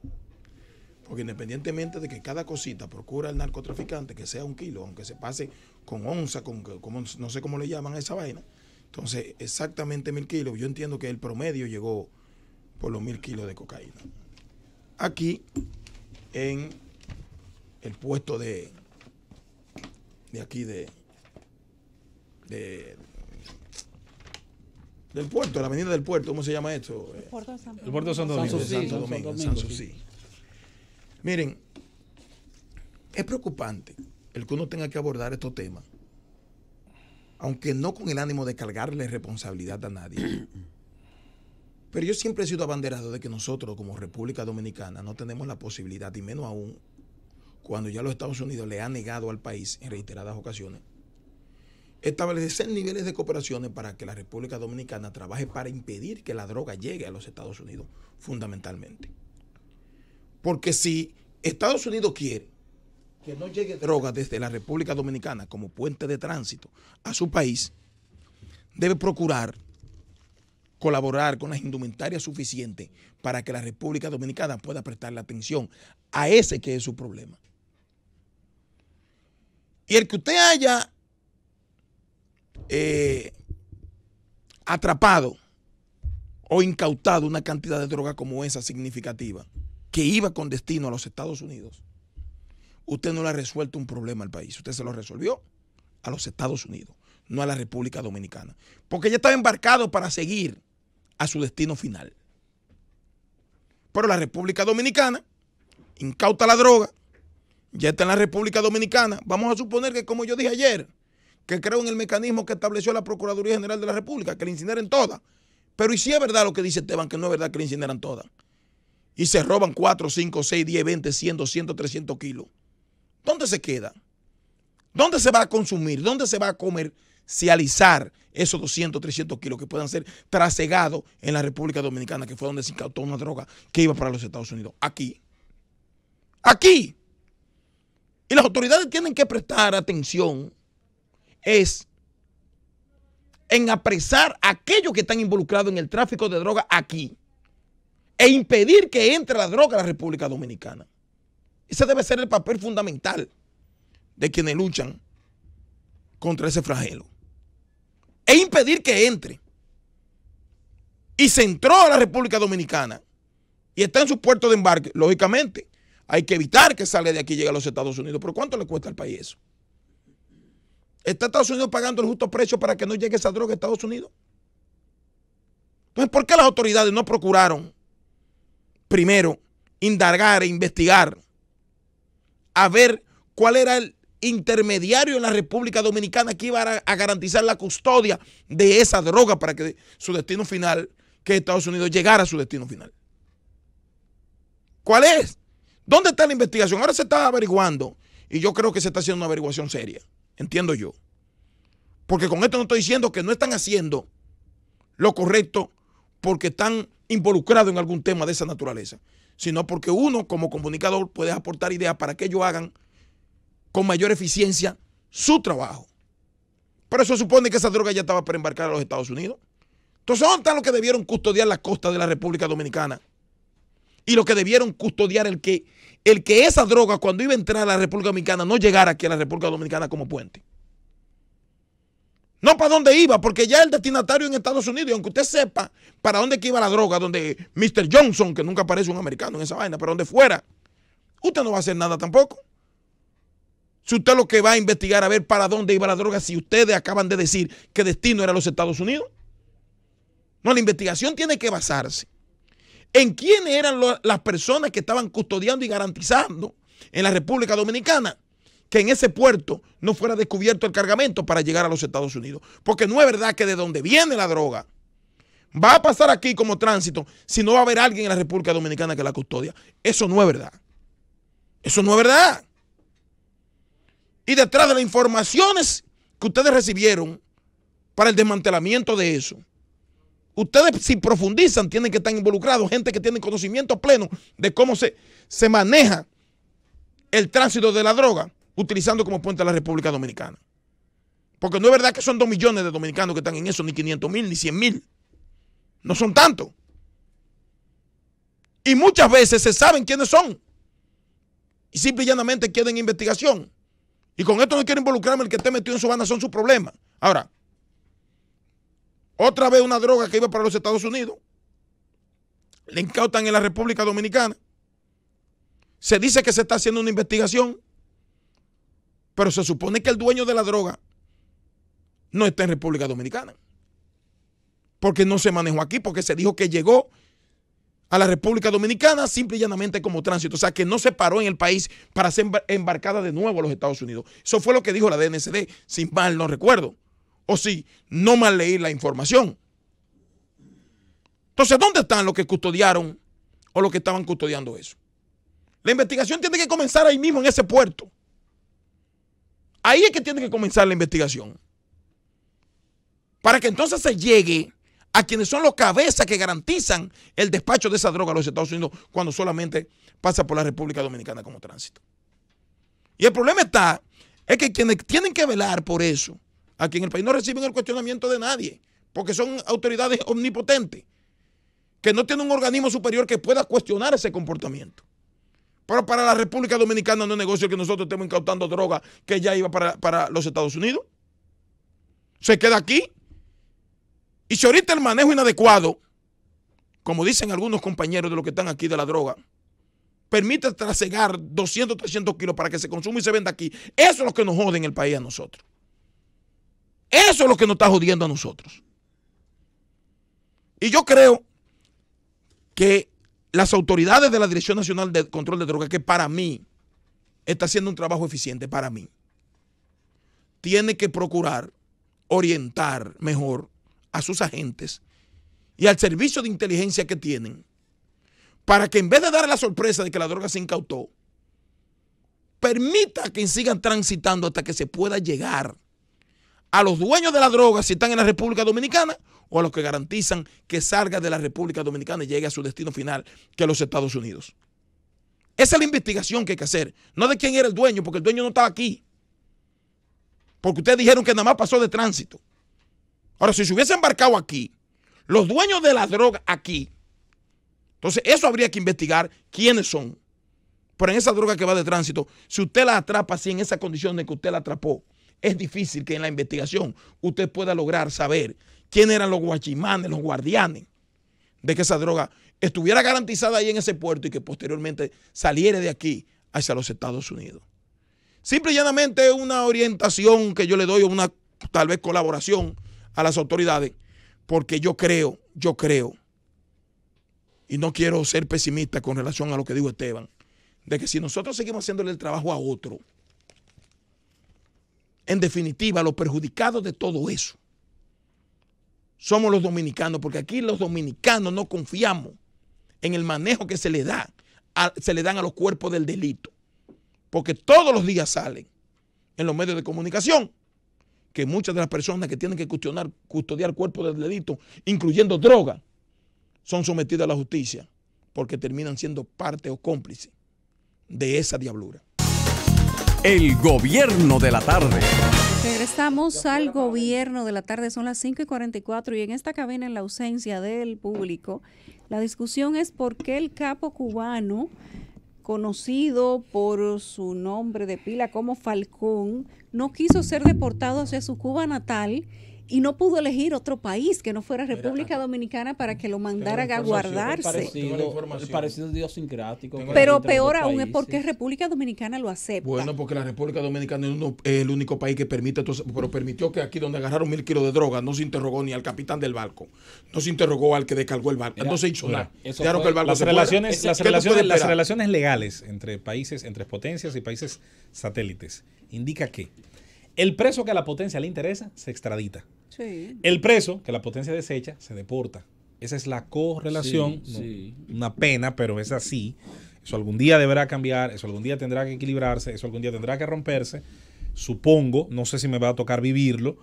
Porque independientemente de que cada cosita procura el narcotraficante que sea 1 kilo, aunque se pase con onza, no sé cómo le llaman a esa vaina, entonces exactamente 1000 kilos, yo entiendo que el promedio llegó por los 1000 kilos de cocaína. Aquí, en el puesto de aquí del puerto, la avenida del puerto, ¿cómo se llama esto? El puerto de Santo El puerto de Santo Domingo. Santo Domingo. Miren, es preocupante el que uno tenga que abordar estos temas, aunque no con el ánimo de cargarle responsabilidad a nadie. Pero yo siempre he sido abanderado de que nosotros como República Dominicana no tenemos la posibilidad, y menos aún cuando ya los Estados Unidos le han negado al país en reiteradas ocasiones, establecer niveles de cooperaciones para que la República Dominicana trabaje para impedir que la droga llegue a los Estados Unidos, fundamentalmente. Porque si Estados Unidos quiere que no llegue droga desde la República Dominicana como puente de tránsito a su país, debe procurar colaborar con las indumentarias suficientes para que la República Dominicana pueda prestarle atención a ese que es su problema. Y el que usted haya atrapado o incautado una cantidad de droga como esa significativa, que iba con destino a los Estados Unidos, usted no le ha resuelto un problema al país, usted se lo resolvió a los Estados Unidos, no a la República Dominicana, porque ya estaba embarcado para seguir a su destino final. Pero la República Dominicana incauta la droga, ya está en la República Dominicana. Vamos a suponer que, como yo dije ayer, que creo en el mecanismo que estableció la Procuraduría General de la República, que le incineren todas. Pero y si es verdad lo que dice Esteban, que no es verdad que le incineran todas, y se roban 4, 5, 6, 10, 20, 100, 200, 300 kilos, ¿dónde se queda? ¿Dónde se va a consumir? ¿Dónde se va a comercializar esos 200, 300 kilos que puedan ser trasegados en la República Dominicana, que fue donde se incautó una droga que iba para los Estados Unidos? Aquí. Aquí. Y las autoridades tienen que prestar atención es en apresar a aquellos que están involucrados en el tráfico de droga aquí e impedir que entre la droga a la República Dominicana. Ese debe ser el papel fundamental de quienes luchan contra ese flagelo. E impedir que entre. Y se entró a la República Dominicana y está en su puerto de embarque. Lógicamente, hay que evitar que salga de aquí y llegue a los Estados Unidos. ¿Pero cuánto le cuesta al país eso? ¿Está Estados Unidos pagando el justo precio para que no llegue esa droga a Estados Unidos? Entonces, ¿por qué las autoridades no procuraron primero indagar e investigar a ver cuál era el intermediario en la República Dominicana que iba a garantizar la custodia de esa droga para que su destino final, que Estados Unidos llegara a su destino final? ¿Cuál es? ¿Dónde está la investigación? Ahora se está averiguando y yo creo que se está haciendo una averiguación seria, entiendo yo. Porque con esto no estoy diciendo que no están haciendo lo correcto porque están involucrados en algún tema de esa naturaleza, sino porque uno como comunicador puede aportar ideas para que ellos hagan con mayor eficiencia su trabajo. Pero eso supone que esa droga ya estaba para embarcar a los Estados Unidos. Entonces, ¿dónde están los que debieron custodiar la costa de la República Dominicana? Y los que debieron custodiar el que esa droga, cuando iba a entrar a la República Dominicana, no llegara aquí a la República Dominicana como puente. No para dónde iba, porque ya el destinatario en Estados Unidos, y aunque usted sepa para dónde que iba la droga, donde Mr. Johnson, que nunca parece un americano en esa vaina, pero donde fuera, usted no va a hacer nada tampoco. Si usted lo que va a investigar a ver para dónde iba la droga, si ustedes acaban de decir que destino era los Estados Unidos. No, la investigación tiene que basarse en quiénes eran las personas que estaban custodiando y garantizando en la República Dominicana que en ese puerto no fuera descubierto el cargamento para llegar a los Estados Unidos. Porque no es verdad que de donde viene la droga va a pasar aquí como tránsito si no va a haber alguien en la República Dominicana que la custodia. Eso no es verdad. Eso no es verdad. Y detrás de las informaciones que ustedes recibieron para el desmantelamiento de eso, ustedes si profundizan tienen que estar involucrados, gente que tiene conocimiento pleno de cómo se maneja el tránsito de la droga utilizando como puente a la República Dominicana. Porque no es verdad que son 2 millones de dominicanos que están en eso, ni 500,000, ni 100,000. No son tantos. Y muchas veces se saben quiénes son. Y simple y llanamente quieren investigación. Y con esto no quiero involucrarme, el que esté metido en su banda son sus problemas. Ahora, otra vez una droga que iba para los Estados Unidos, le incautan en la República Dominicana. Se dice que se está haciendo una investigación, pero se supone que el dueño de la droga no está en República Dominicana. Porque no se manejó aquí, porque se dijo que llegó a la República Dominicana simple y llanamente como tránsito. O sea, que no se paró en el país para ser embarcada de nuevo a los Estados Unidos. Eso fue lo que dijo la DNCD, si mal no recuerdo. O si no mal leí la información. Entonces, ¿dónde están los que custodiaron o los que estaban custodiando eso? La investigación tiene que comenzar ahí mismo en ese puerto. Ahí es que tiene que comenzar la investigación. Para que entonces se llegue a quienes son los cabezas que garantizan el despacho de esa droga a los Estados Unidos cuando solamente pasa por la República Dominicana como tránsito. Y el problema es que quienes tienen que velar por eso, aquí en el país no reciben el cuestionamiento de nadie, porque son autoridades omnipotentes, que no tienen un organismo superior que pueda cuestionar ese comportamiento. Pero para la República Dominicana no es negocio que nosotros estemos incautando droga que ya iba para los Estados Unidos. Se queda aquí. Y si ahorita el manejo inadecuado, como dicen algunos compañeros de los que están aquí de la droga, permite trasegar 200, 300 kilos para que se consuma y se venda aquí, eso es lo que nos jode en el país a nosotros. Eso es lo que nos está jodiendo a nosotros. Y yo creo que las autoridades de la Dirección Nacional de Control de Drogas, que para mí está haciendo un trabajo eficiente, para mí, tiene que procurar orientar mejor a sus agentes y al servicio de inteligencia que tienen, para que en vez de dar la sorpresa de que la droga se incautó, permita que sigan transitando hasta que se pueda llegar a los dueños de la droga si están en la República Dominicana o a los que garantizan que salga de la República Dominicana y llegue a su destino final, que es los Estados Unidos. Esa es la investigación que hay que hacer, no de quién era el dueño, porque el dueño no estaba aquí. Porque ustedes dijeron que nada más pasó de tránsito. Ahora, si se hubiese embarcado aquí, los dueños de la droga aquí, entonces eso habría que investigar quiénes son. Pero en esa droga que va de tránsito, si usted la atrapa así en esa condición de que usted la atrapó, es difícil que en la investigación usted pueda lograr saber quién eran los guachimanes, los guardianes de que esa droga estuviera garantizada ahí en ese puerto y que posteriormente saliera de aquí hacia los Estados Unidos. Simple y llanamente una orientación que yo le doy, una tal vez colaboración a las autoridades, porque yo creo, y no quiero ser pesimista con relación a lo que dijo Esteban, de que si nosotros seguimos haciéndole el trabajo a otro, en definitiva, los perjudicados de todo eso somos los dominicanos, porque aquí los dominicanos no confiamos en el manejo que se le dan a los cuerpos del delito, porque todos los días salen en los medios de comunicación que muchas de las personas que tienen que custodiar cuerpos del delito, incluyendo droga, son sometidas a la justicia porque terminan siendo parte o cómplice de esa diablura. El gobierno de la tarde. Regresamos al gobierno de la tarde, son las 5:44 y en esta cabina, en la ausencia del público, la discusión es por qué el capo cubano, conocido por su nombre de pila como Falcón, no quiso ser deportado hacia su Cuba natal y no pudo elegir otro país que no fuera República Dominicana para que lo mandaran a guardarse. El parecido idiosincrático. Pero peor aún es porque República Dominicana lo acepta. Bueno, porque la República Dominicana es el único país que permite, pero permitió que aquí donde agarraron 1,000 kilos de droga no se interrogó ni al capitán del barco, no se interrogó al que descargó el barco, no se hizo nada. Dejaron que el barco se fuera. Las relaciones legales entre países, entre potencias y países satélites, indica que el preso que a la potencia le interesa se extradita. Sí. El preso que la potencia desecha se deporta. Esa es la correlación, sí. Una pena, pero es así. Eso algún día deberá cambiar, eso algún día tendrá que equilibrarse, eso algún día tendrá que romperse. Supongo, no sé si me va a tocar vivirlo,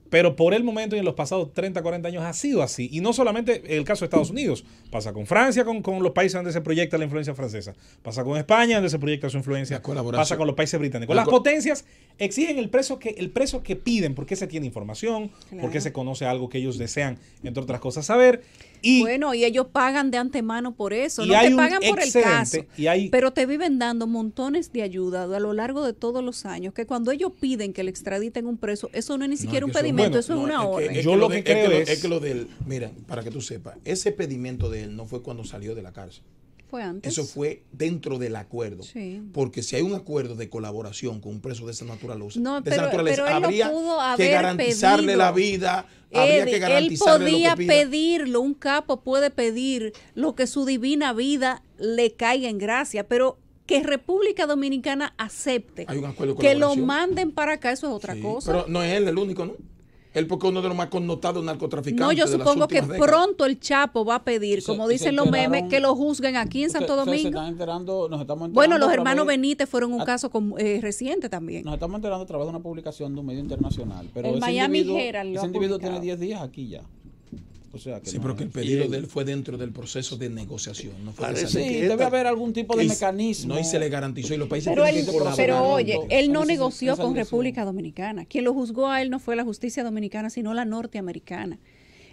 pero por el momento y en los pasados 30, 40 años ha sido así. Y no solamente el caso de Estados Unidos. Pasa con Francia, con los países donde se proyecta la influencia francesa. Pasa con España, donde se proyecta su influencia. Pasa con los países británicos. Las potencias exigen el preso que piden, porque se tiene información, claro, porque se conoce algo que ellos desean, entre otras cosas, saber. Bueno, y ellos pagan de antemano por eso, no te pagan por el caso, pero te viven dando montones de ayuda a lo largo de todos los años, que cuando ellos piden que le extraditen un preso, eso no es ni siquiera un pedimento, eso es una orden. Yo lo que creo es que lo de él, mira, para que tú sepas, ese pedimento de él no fue cuando salió de la cárcel. Fue antes. Eso fue dentro del acuerdo. Sí. Porque si hay un acuerdo de colaboración con un preso de esa naturaleza, pero habría él no pudo que garantizarle pedido la vida, habría que garantizarle él podía lo que pida. pedirlo, un capo puede pedir lo que su divina vida le caiga en gracia, pero que República Dominicana acepte, Hay un acuerdo de que lo colaboración. manden para acá, eso es otra cosa. Pero no es él el único, ¿no? Él porque es uno de los más connotados narcotraficantes. No, yo de las supongo que últimas décadas. pronto el Chapo va a pedir, como dicen los memes, que lo juzguen aquí en Santo Domingo. Se están enterando, nos estamos enterando. Bueno, los hermanos Benítez fueron un caso reciente también. Nos estamos enterando a través de una publicación de un medio internacional. Pero El ese Miami individuo, Herald lo ese ha individuo publicado. tiene 10 días aquí ya. O sea que Sí, no pero que el es- pedido de él fue dentro del proceso de negociación. No fue Parece que Sí, salió. debe haber algún tipo de Y- mecanismo. No, y se le garantizó y los países Pero, tienen que colaborar. pero oye, él no Esa- negoció esa con dirección. República Dominicana. Quien lo juzgó a él no fue la justicia dominicana, sino la norteamericana.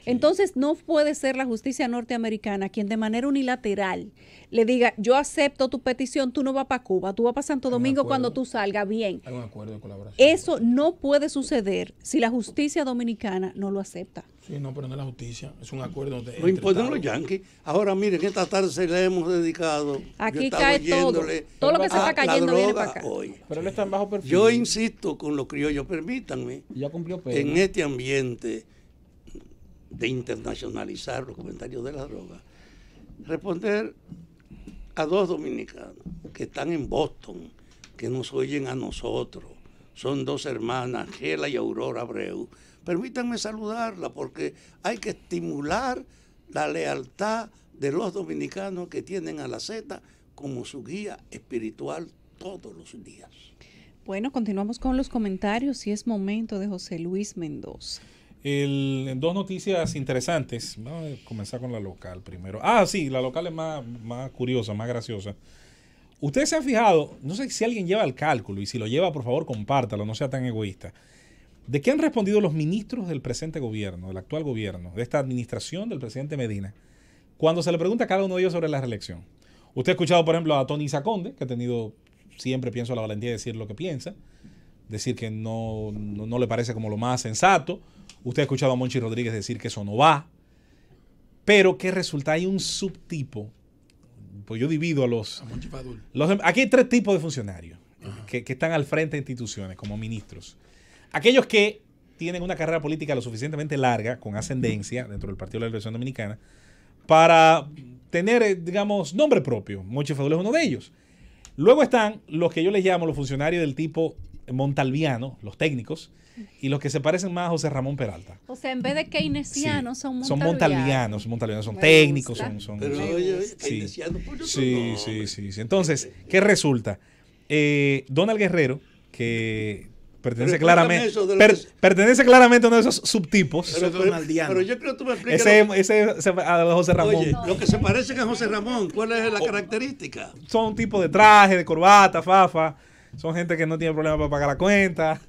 Entonces no puede ser la justicia norteamericana quien de manera unilateral le diga, yo acepto tu petición, tú no vas para Cuba, tú vas para Santo Domingo cuando tú salgas, bien. Hay un acuerdo de colaboración. Eso no puede suceder si la justicia dominicana no lo acepta. Sí, no, pero no es la justicia. Es un acuerdo de. Lo imponen los yanquis. Ahora, miren, esta tarde se le hemos dedicado. Aquí yo estaba cae todo. oyéndole Todo lo que se a está cayendo la viene droga para acá. hoy. Pero él está en bajo perfil. Yo insisto con los criollos, permítanme, Ya cumplió pena. en este ambiente de internacionalizar los comentarios de la droga, responder a dos dominicanos que están en Boston, que nos oyen a nosotros. Son dos hermanas, Gela y Aurora Abreu. Permítanme saludarla porque hay que estimular la lealtad de los dominicanos que tienen a la Z como su guía espiritual todos los días. Bueno, continuamos con los comentarios y es momento de José Luis Mendoza. Dos noticias interesantes. Vamos a comenzar con la local primero. Sí, la local es más curiosa, más graciosa. Ustedes se han fijado, no sé si alguien lleva el cálculo y si lo lleva, por favor, compártalo, no sea tan egoísta. ¿De qué han respondido los ministros del presente gobierno, del actual gobierno, de esta administración del presidente Medina, cuando se le pregunta a cada uno de ellos sobre la reelección? Usted ha escuchado, por ejemplo, a Tony Saconde, que ha tenido, siempre pienso, la valentía de decir lo que piensa, decir que no le parece como lo más sensato. Usted ha escuchado a Monchi Rodríguez decir que eso no va. Pero ¿qué resulta? Hay un subtipo. Pues yo divido a los aquí hay 3 tipos de funcionarios que están al frente de instituciones como ministros. Aquellos que tienen una carrera política lo suficientemente larga, con ascendencia dentro del Partido de la Liberación Dominicana, para tener, digamos, nombre propio. Monchi Fadul es uno de ellos. Luego están los que yo les llamo los funcionarios del tipo montalviano, los técnicos, y los que se parecen más a José Ramón Peralta. O sea, en vez de keynesianos, sí, son montalvianos. Son técnicos, son pero oye, keynesianos, pues sí. Entonces, ¿qué resulta? Donald Guerrero, que pertenece claramente a uno de esos subtipos. Pero yo creo que tú me explicas. Ese a José Ramón. Oye, lo que se parecen a José Ramón, ¿cuál es la característica? Son un tipo de traje, de corbata, fafa. Son gente que no tiene problema para pagar la cuenta.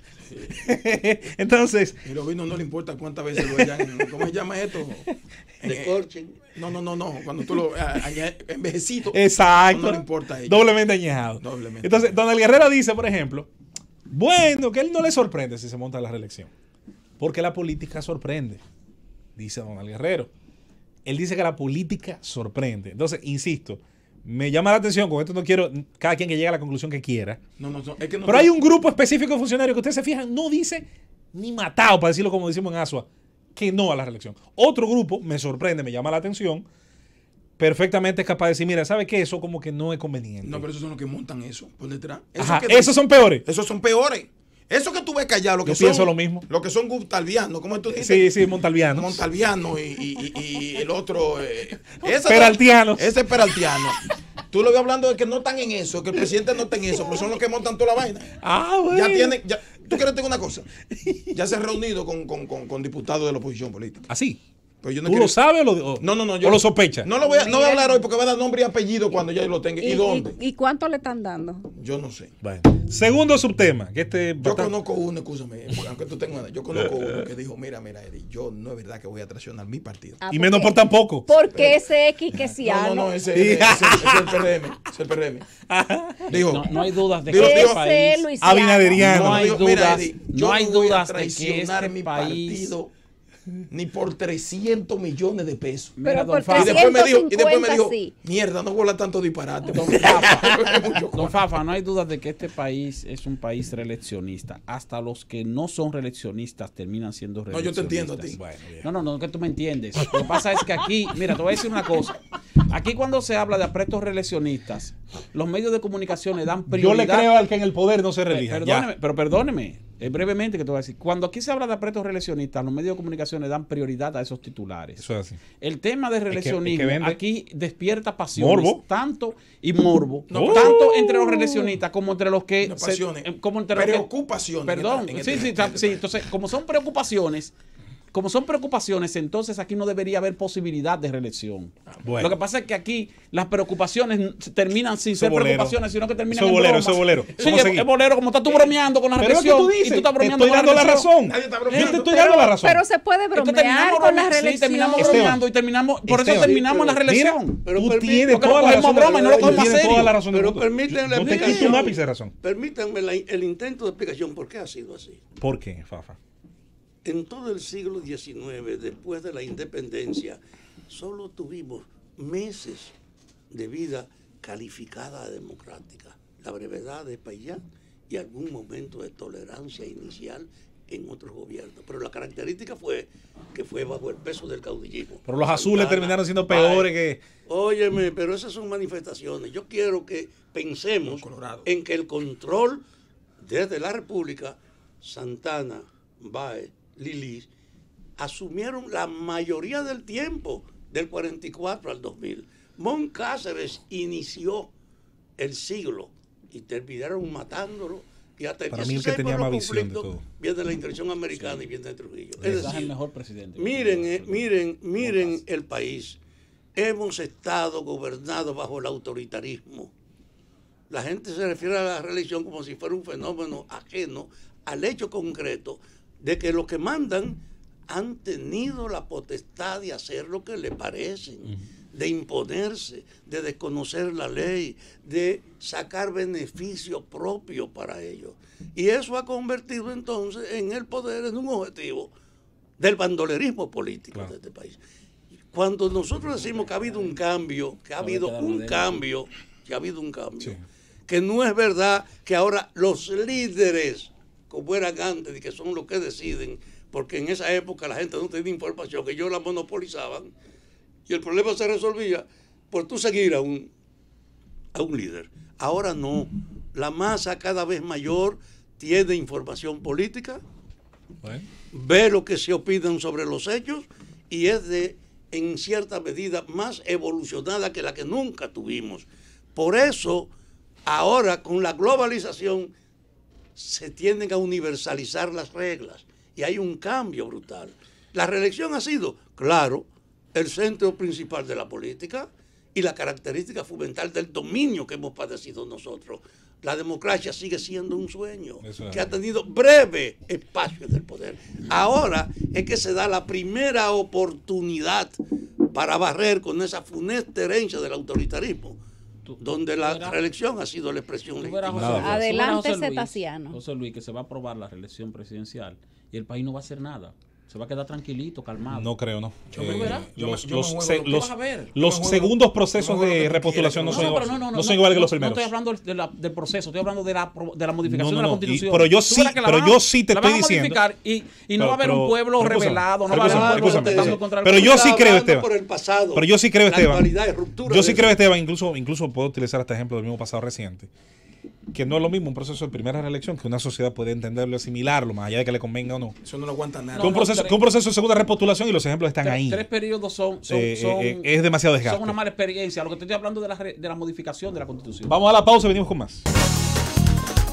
Entonces. Y los vinos no le importa cuántas veces lo hayan. ¿Cómo se llama esto? De corchen. No. Cuando tú lo envejecido. Exacto. No le importa a ellos. Doblemente añejado. Entonces, Donald Guerrero dice, por ejemplo, bueno, que él no le sorprende si se monta la reelección. Porque la política sorprende, dice Donald Guerrero. Él dice que la política sorprende. Entonces, insisto, me llama la atención, con esto no quiero, cada quien que llegue a la conclusión que quiera. Es que no. Pero hay un grupo específico de funcionarios que ustedes se fijan, no dice ni matado, para decirlo como decimos en Asua, que no a la reelección. Otro grupo me sorprende, me llama la atención, perfectamente es capaz de decir, mira, ¿sabe qué? Eso como que no es conveniente. No, pero esos son los que montan eso por detrás. Esos son peores. Esos son peores. Eso que tú ves callado, lo que yo pienso lo mismo. Lo que son montalvianos, ¿cómo tú dices? Sí, montalvianos. Montalviano y el otro. Peraltianos. Ese es peraltiano. Tú lo ves hablando de que no están en eso, que el presidente no está en eso, pero son los que montan toda la vaina. Bueno. Ya tienen. ¿Tú quieres tener una cosa? Ya se han reunido con diputados de la oposición política. ¿Así? Pero yo ¿Tú lo sabes o lo sospechas? No voy a hablar hoy porque va a dar nombre y apellido cuando ya lo tenga. ¿Y dónde? ¿Y cuánto le están dando? Yo no sé. Bueno. Segundo subtema. Yo conozco uno, escúchame, aunque tú tengas yo conozco uno que dijo, mira, Eddie, yo no es verdad que voy a traicionar mi partido. Y menos por tan poco. Porque ese X que si No, ese es el PRM. Es el PRM. Dijo, no hay dudas de que este país. Abinaderiano. No hay dudas. No hay dudas de que este mi país. partido ni por 300 millones de pesos. Pero por y después me dijo, sí. Mierda, no vuela tanto disparate. Don Fafa, no hay dudas de que este país es un país reeleccionista. Hasta los que no son reeleccionistas terminan siendo reeleccionistas. No, yo te entiendo a ti. Bueno, no, que tú me entiendes. Lo que pasa es que aquí, mira, te voy a decir una cosa. Aquí cuando se habla de aspectos reeleccionistas, los medios de comunicación le dan prioridad. Yo le creo al que en el poder no se relija. Pero perdóneme. Brevemente que te voy a decir, cuando aquí se habla de aspectos reeleccionistas, los medios de comunicación le dan prioridad a esos titulares. Eso es así. El tema de reeleccionismo aquí despierta pasiones, morbo. Tanto entre los reeleccionistas como entre los que preocupaciones. Perdón, sí, entonces como son preocupaciones, entonces aquí no debería haber posibilidad de reelección. Bueno. Lo que pasa es que aquí las preocupaciones terminan sin ser preocupaciones, sino que terminan en bolero, bromas. Eso es bolero. Sí, es bolero, como estás tú bromeando con la reelección. Y tú estás bromeando con la razón. Yo te estoy dando la razón. Pero se puede bromear con la reelección. Sí, terminamos bromeando y por eso terminamos la reelección. Pero tú tienes toda la razón. Broma y no lo cogemos a serio. Toda la razón. Pero permítanme no te quito un ápice de razón. Permítanme el intento de explicación por qué ha sido así. ¿Por qué, Fafa? En todo el siglo XIX, después de la independencia, solo tuvimos meses de vida calificada democrática, la brevedad de Payá y algún momento de tolerancia inicial en otros gobiernos. Pero la característica fue que fue bajo el peso del caudillismo. Pero los azules terminaron siendo peores que... Óyeme, pero esas son manifestaciones. Yo quiero que pensemos en que el control desde la República, Santana, Báez, Lili, asumieron la mayoría del tiempo del 44 al 2000. Moncáceres inició el siglo y terminaron matándolo. Y hasta el 16 por los conflictos viene la intervención americana y viene Trujillo. Es decir, el mejor presidente. Miren el país. Hemos estado gobernados bajo el autoritarismo. La gente se refiere a la reelección como si fuera un fenómeno ajeno al hecho concreto de que los que mandan han tenido la potestad de hacer lo que le parecen, de imponerse, de desconocer la ley, de sacar beneficio propio para ellos. Y eso ha convertido entonces en el poder en un objetivo del bandolerismo político de este país. Cuando nosotros decimos que ha habido un cambio, que ha habido un cambio, que no es verdad que ahora los líderes, como eran antes, y que son los que deciden, porque en esa época la gente no tenía información, que ellos la monopolizaban, y el problema se resolvía por tú seguir a un líder. Ahora no, la masa cada vez mayor tiene información política, ve lo que se opinan sobre los hechos, y es en cierta medida más evolucionada que la que nunca tuvimos. Por eso, ahora con la globalización se tienden a universalizar las reglas y hay un cambio brutal. La reelección ha sido, claro, el centro principal de la política y la característica fundamental del dominio que hemos padecido nosotros. La democracia sigue siendo un sueño que ha tenido breve espacio en el poder. Ahora es que se da la primera oportunidad para barrer con esa funesta herencia del autoritarismo, donde la reelección ha sido la expresión legítima. Adelante, Cetaciano. José Luis, que se va a aprobar la reelección presidencial y el país no va a hacer nada. Se va a quedar tranquilito, calmado. No creo, no. Los segundos procesos de repostulación no son iguales que los primeros. No estoy hablando del proceso, estoy hablando de la modificación de la Constitución. Pero yo sí te estoy diciendo. Y no va a haber un pueblo rebelado, no va a haber un pueblo protestando contra el Pero yo sí creo, Esteban. Pero yo sí creo, Esteban. Yo sí creo, Esteban, incluso puedo utilizar este ejemplo del mismo pasado reciente, que no es lo mismo un proceso de primera reelección que una sociedad puede entenderlo y asimilarlo, más allá de que le convenga o no. Eso no lo aguanta nada. Que un proceso de segunda repostulación, y los ejemplos están ahí. 3 periodos es demasiado desgaste. Son una mala experiencia. Lo que te estoy hablando de la modificación de la Constitución. Vamos a la pausa y venimos con más.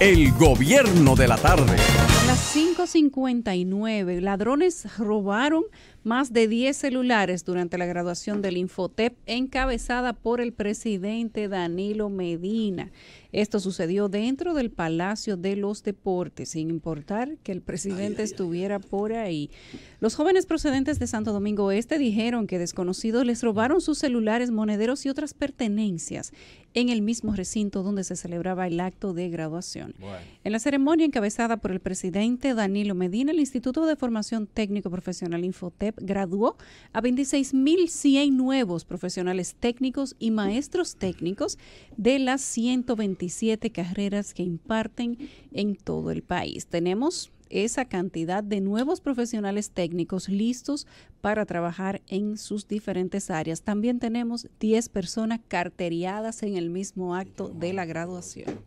El gobierno de la tarde. A las 5:59, ladrones robaron más de 10 celulares durante la graduación del Infotep encabezada por el presidente Danilo Medina. Esto sucedió dentro del Palacio de los Deportes, sin importar que el presidente estuviera por ahí. Los jóvenes procedentes de Santo Domingo Este dijeron que desconocidos les robaron sus celulares, monederos y otras pertenencias en el mismo recinto donde se celebraba el acto de graduación. Bueno. En la ceremonia encabezada por el presidente Danilo Medina, el Instituto de Formación Técnico Profesional Infotep graduó a 26.100 nuevos profesionales técnicos y maestros técnicos de las 127 carreras que imparten en todo el país. Tenemos esa cantidad de nuevos profesionales técnicos listos para trabajar en sus diferentes áreas. También tenemos 10 personas carteriadas en el mismo acto de la graduación.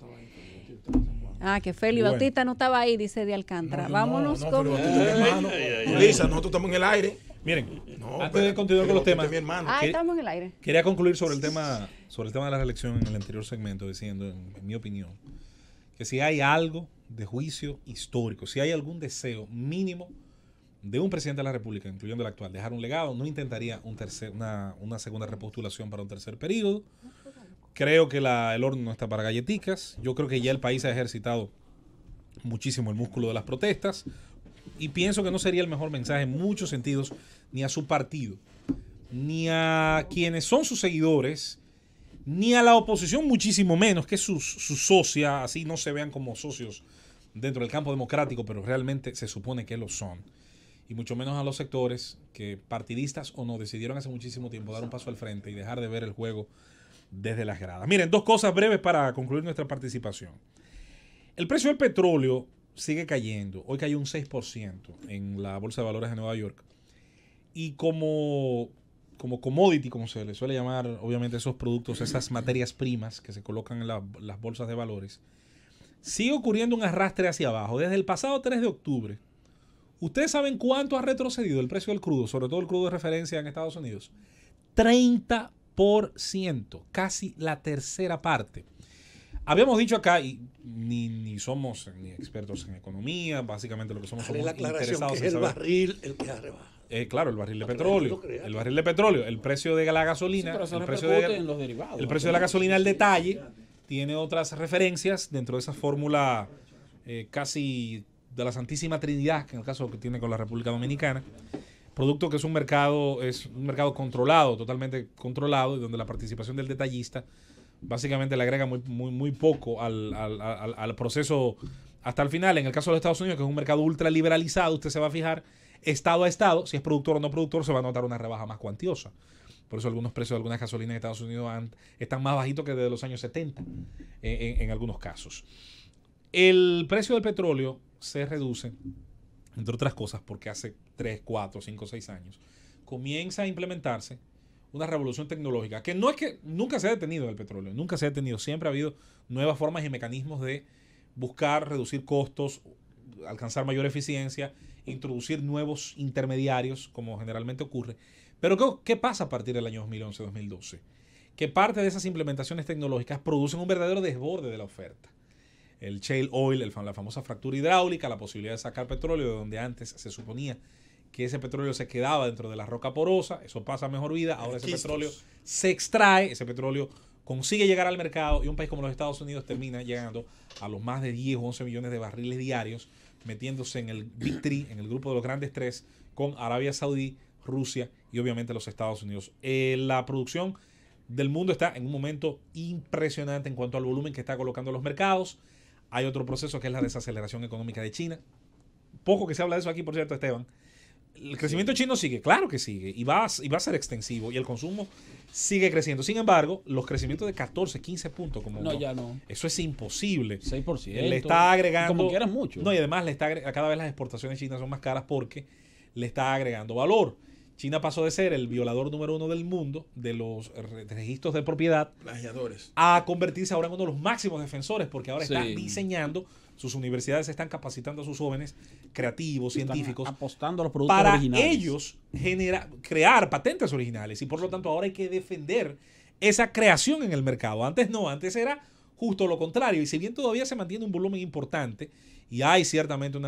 Que Félix Bautista no estaba ahí, dice de Alcántara. Vámonos con... Lisa, nosotros estamos en el aire. Miren, antes de continuar con los temas, estamos en el aire. Quería concluir sobre el tema de la reelección en el anterior segmento, diciendo, en mi opinión, que si hay algo de juicio histórico, si hay algún deseo mínimo de un presidente de la República, incluyendo el actual, dejar un legado, no intentaría una segunda repostulación para un tercer periodo. Creo que el horno no está para galleticas. Yo creo que ya el país ha ejercitado muchísimo el músculo de las protestas y pienso que no sería el mejor mensaje en muchos sentidos ni a su partido, ni a quienes son sus seguidores, ni a la oposición, muchísimo menos, que sus socias, así no se vean como socios dentro del campo democrático, pero realmente se supone que lo son. Y mucho menos a los sectores que, partidistas o no, decidieron hace muchísimo tiempo dar un paso al frente y dejar de ver el juego desde las gradas. Miren, 2 cosas breves para concluir nuestra participación. El precio del petróleo sigue cayendo. Hoy cayó un 6% en la Bolsa de Valores de Nueva York. Y como commodity, como se le suele llamar, obviamente, esos productos, esas materias primas que se colocan en las bolsas de valores, sigue ocurriendo un arrastre hacia abajo. Desde el pasado 3 de octubre, ¿ustedes saben cuánto ha retrocedido el precio del crudo, sobre todo el crudo de referencia en Estados Unidos? 30%, casi la tercera parte. Habíamos dicho acá, y ni somos ni expertos en economía, básicamente lo que somos interesados en saber. El barril el que ha rebajado. Claro, el barril de petróleo. El barril de petróleo, el precio de la gasolina, el precio de la gasolina al detalle, tiene otras referencias dentro de esa fórmula casi la Santísima Trinidad, que en el caso que tiene con la República Dominicana. Producto que es un mercado controlado, totalmente controlado, y donde la participación del detallista básicamente le agrega muy poco al proceso hasta el final. En el caso de los Estados Unidos, que es un mercado ultra liberalizado, usted se va a fijar estado a estado, si es productor o no productor, se va a notar una rebaja más cuantiosa. Por eso algunos precios de algunas gasolinas en Estados Unidos están más bajitos que desde los años 70 en algunos casos. El precio del petróleo se reduce, entre otras cosas, porque hace 3, 4, 5, 6 años comienza a implementarse una revolución tecnológica que no es que nunca se ha detenido el petróleo, nunca se ha detenido, siempre ha habido nuevas formas y mecanismos de buscar reducir costos, alcanzar mayor eficiencia, introducir nuevos intermediarios, como generalmente ocurre. Pero ¿qué pasa a partir del año 2011-2012? Que parte de esas implementaciones tecnológicas producen un verdadero desborde de la oferta. El shale oil, la famosa fractura hidráulica, la posibilidad de sacar petróleo de donde antes se suponía que ese petróleo se quedaba dentro de la roca porosa, eso pasa a mejor vida, ahora ese petróleo se extrae, ese petróleo consigue llegar al mercado y un país como los Estados Unidos termina llegando a los más de 10 o 11 millones de barriles diarios, metiéndose en el Big Three, en el grupo de los grandes tres, con Arabia Saudí, Rusia y obviamente los Estados Unidos. La producción del mundo está en un momento impresionante en cuanto al volumen que está colocando los mercados. Hay otro proceso que es la desaceleración económica de China. Poco que se habla de eso aquí, por cierto, Esteban. El crecimiento chino sigue, claro que sigue, y va a ser extensivo, y el consumo sigue creciendo. Sin embargo, los crecimientos de 14, 15 puntos, ya no. Eso es imposible. 6%. Le está agregando. Como quieras mucho. No, y además cada vez las exportaciones chinas son más caras porque le está agregando valor. China pasó de ser el violador número 1 del mundo de los registros de propiedad plagiadores a convertirse ahora en uno de los máximos defensores, porque ahora está diseñando, sus universidades están capacitando a sus jóvenes creativos, científicos, apostando a los productos para originales. ellos crear patentes originales, y por lo tanto ahora hay que defender esa creación en el mercado. Antes no, antes era justo lo contrario, y si bien todavía se mantiene un volumen importante y hay ciertamente un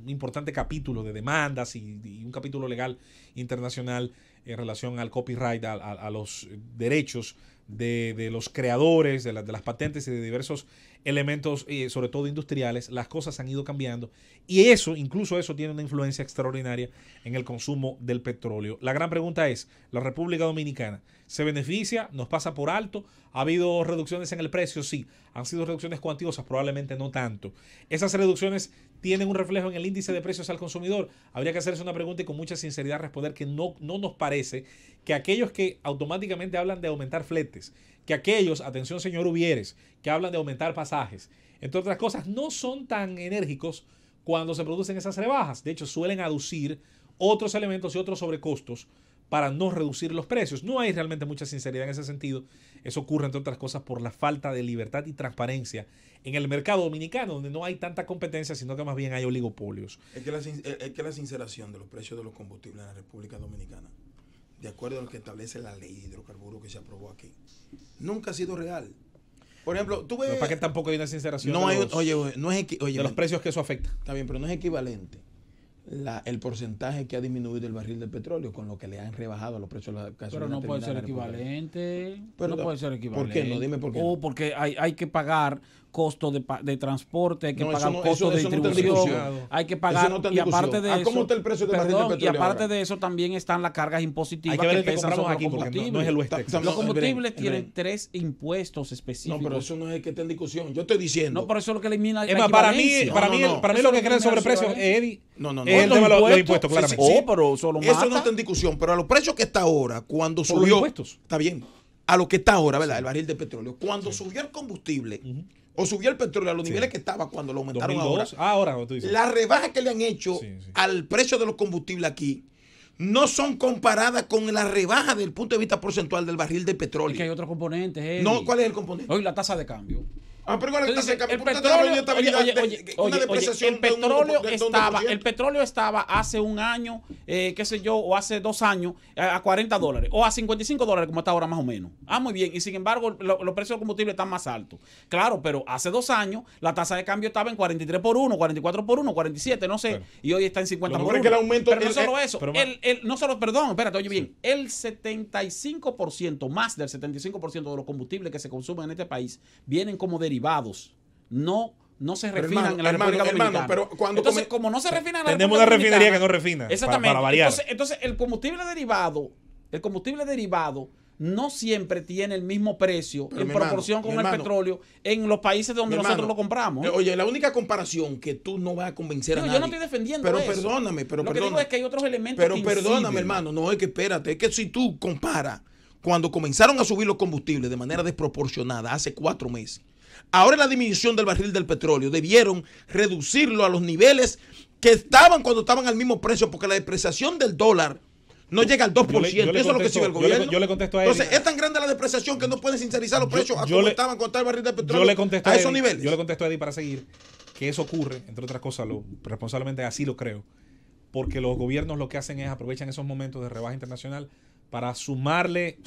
importante capítulo de demandas y un capítulo legal internacional en relación al copyright, a los derechos de los creadores, de las patentes y de diversos elementos, sobre todo industriales, las cosas han ido cambiando, y incluso eso tiene una influencia extraordinaria en el consumo del petróleo. La gran pregunta es, ¿la República Dominicana se beneficia? ¿Nos pasa por alto? ¿Ha habido reducciones en el precio? Sí. ¿Han sido reducciones cuantiosas? Probablemente no tanto. ¿Esas reducciones tienen un reflejo en el índice de precios al consumidor? Habría que hacerse una pregunta y con mucha sinceridad responder que no nos parece que aquellos que automáticamente hablan de aumentar fletes, que aquellos, atención señor Uvieres, que hablan de aumentar pasajes, entre otras cosas, no son tan enérgicos cuando se producen esas rebajas. De hecho, suelen aducir otros elementos y otros sobrecostos para no reducir los precios. No hay realmente mucha sinceridad en ese sentido. Eso ocurre, entre otras cosas, por la falta de libertad y transparencia en el mercado dominicano, donde no hay tanta competencia, sino que más bien hay oligopolios. Es que la sinceración de los precios de los combustibles en la República Dominicana, de acuerdo a lo que establece la ley de hidrocarburos que se aprobó aquí, nunca ha sido real. Por ejemplo, tú ves... Pero ¿para qué tampoco hay una sinceración no hay, de los precios que eso afecta? Está bien, pero no es equivalente el porcentaje que ha disminuido el barril del petróleo con lo que le han rebajado a los precios de la gasolina. Pero no puede ser equivalente. Pero no puede ser equivalente. ¿Por qué no? Dime por qué. O porque hay que pagar costo de transporte, hay que pagar eso costo de distribución, hay que pagar, y aparte de eso, ¿cómo está el precio del barril del petróleo? Y aparte de eso también están las cargas impositivas que pesan sobre aquí, los combustibles. No es el West Texas. Los combustibles tienen 3 impuestos específicos. No, pero eso no es que esté en discusión. Yo estoy diciendo. No, pero eso es lo que elimina la para mí lo que crea el sobreprecio, Eddie, es el tema de los impuestos, claramente. Pero eso no está en discusión. Pero a los precios que está ahora, cuando subió, está bien, a lo que está ahora, ¿verdad? El barril de petróleo. Cuando subió el combustible, o subió el petróleo a los niveles que estaba cuando lo aumentaron 2002, ahora tú dices. Las rebajas que le han hecho al precio de los combustibles aquí no son comparadas con la rebaja del punto de vista porcentual del barril de petróleo. Es que hay otros componentes. No, ¿cuál es el componente? Hoy la tasa de cambio. Ah, pero ¿cuál es la tasa de cambio? El petróleo estaba hace un año, qué sé yo, o hace 2 años, a $40, o a $55, como está ahora más o menos. Muy bien, y sin embargo, los precios del combustible están más altos. Claro, pero hace 2 años, la tasa de cambio estaba en 43 por 1, 44 por 1, 47, no sé, claro. Y hoy está en 50 por 1. Que el aumento, pero no solo eso, espérate, oye bien, el 75%, más del 75% de los combustibles que se consumen en este país, vienen como derivados, no no se Pero, refinan en la República Dominicana. pero cuando entonces, como no se refinan en la tenemos República una refinería que Dominicana, no refina. Exactamente. Para variar. Entonces, el combustible derivado no siempre tiene el mismo precio Pero, en mi proporción hermano, con mi el hermano, petróleo en los países donde mi nosotros hermano, lo compramos. Oye, la única comparación que tú no vas a convencer a Digo, nadie. yo no estoy defendiendo pero eso. perdóname, Lo que digo es que hay otros elementos Pero que perdóname, inciden. hermano, no es que espérate, es que si tú comparas cuando comenzaron a subir los combustibles de manera desproporcionada hace 4 meses, ahora la disminución del barril del petróleo debieron reducirlo a los niveles que estaban cuando estaban al mismo precio, porque la depreciación del dólar no llega al 2%, yo le eso es lo que sigue el gobierno. yo le contesto a él. Entonces, es tan grande la depreciación que no pueden sincerizar los precios a como estaban con el barril de petróleo yo le contesto a Eddie, esos niveles. Yo le contesto a Eddie para seguir que eso ocurre, entre otras cosas, responsablemente así lo creo, porque los gobiernos lo que hacen es aprovechan esos momentos de rebaja internacional para sumarle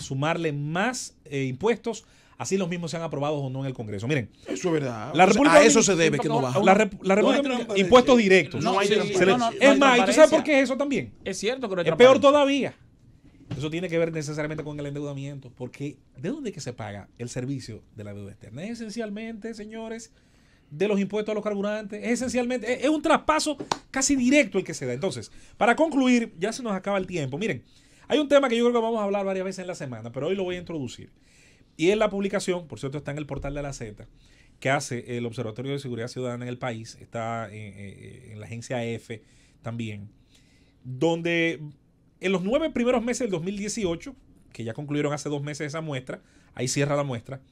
más impuestos, así los mismos sean aprobados o no en el Congreso. Miren, Eso es verdad. La República a eso se Dominicana- debe que no baja. la República Dominicana, impuestos directos. No hay Se le- transparencia. es No más, hay ¿y tú sabes transparencia. por qué es eso también? Es cierto que no hay Es peor transparencia. todavía. Eso tiene que ver necesariamente con el endeudamiento, porque ¿de dónde es que se paga el servicio de la deuda externa? Es esencialmente, señores, de los impuestos a los carburantes. Es esencialmente, es un traspaso casi directo el que se da. Entonces, para concluir, ya se nos acaba el tiempo. Miren, hay un tema que yo creo que vamos a hablar varias veces en la semana, pero hoy lo voy a introducir. Y es la publicación, por cierto, está en el portal de la Z, que hace el Observatorio de Seguridad Ciudadana en el país, está en la agencia EFE también, donde en los 9 primeros meses del 2018, que ya concluyeron hace 2 meses esa muestra, ahí cierra la muestra,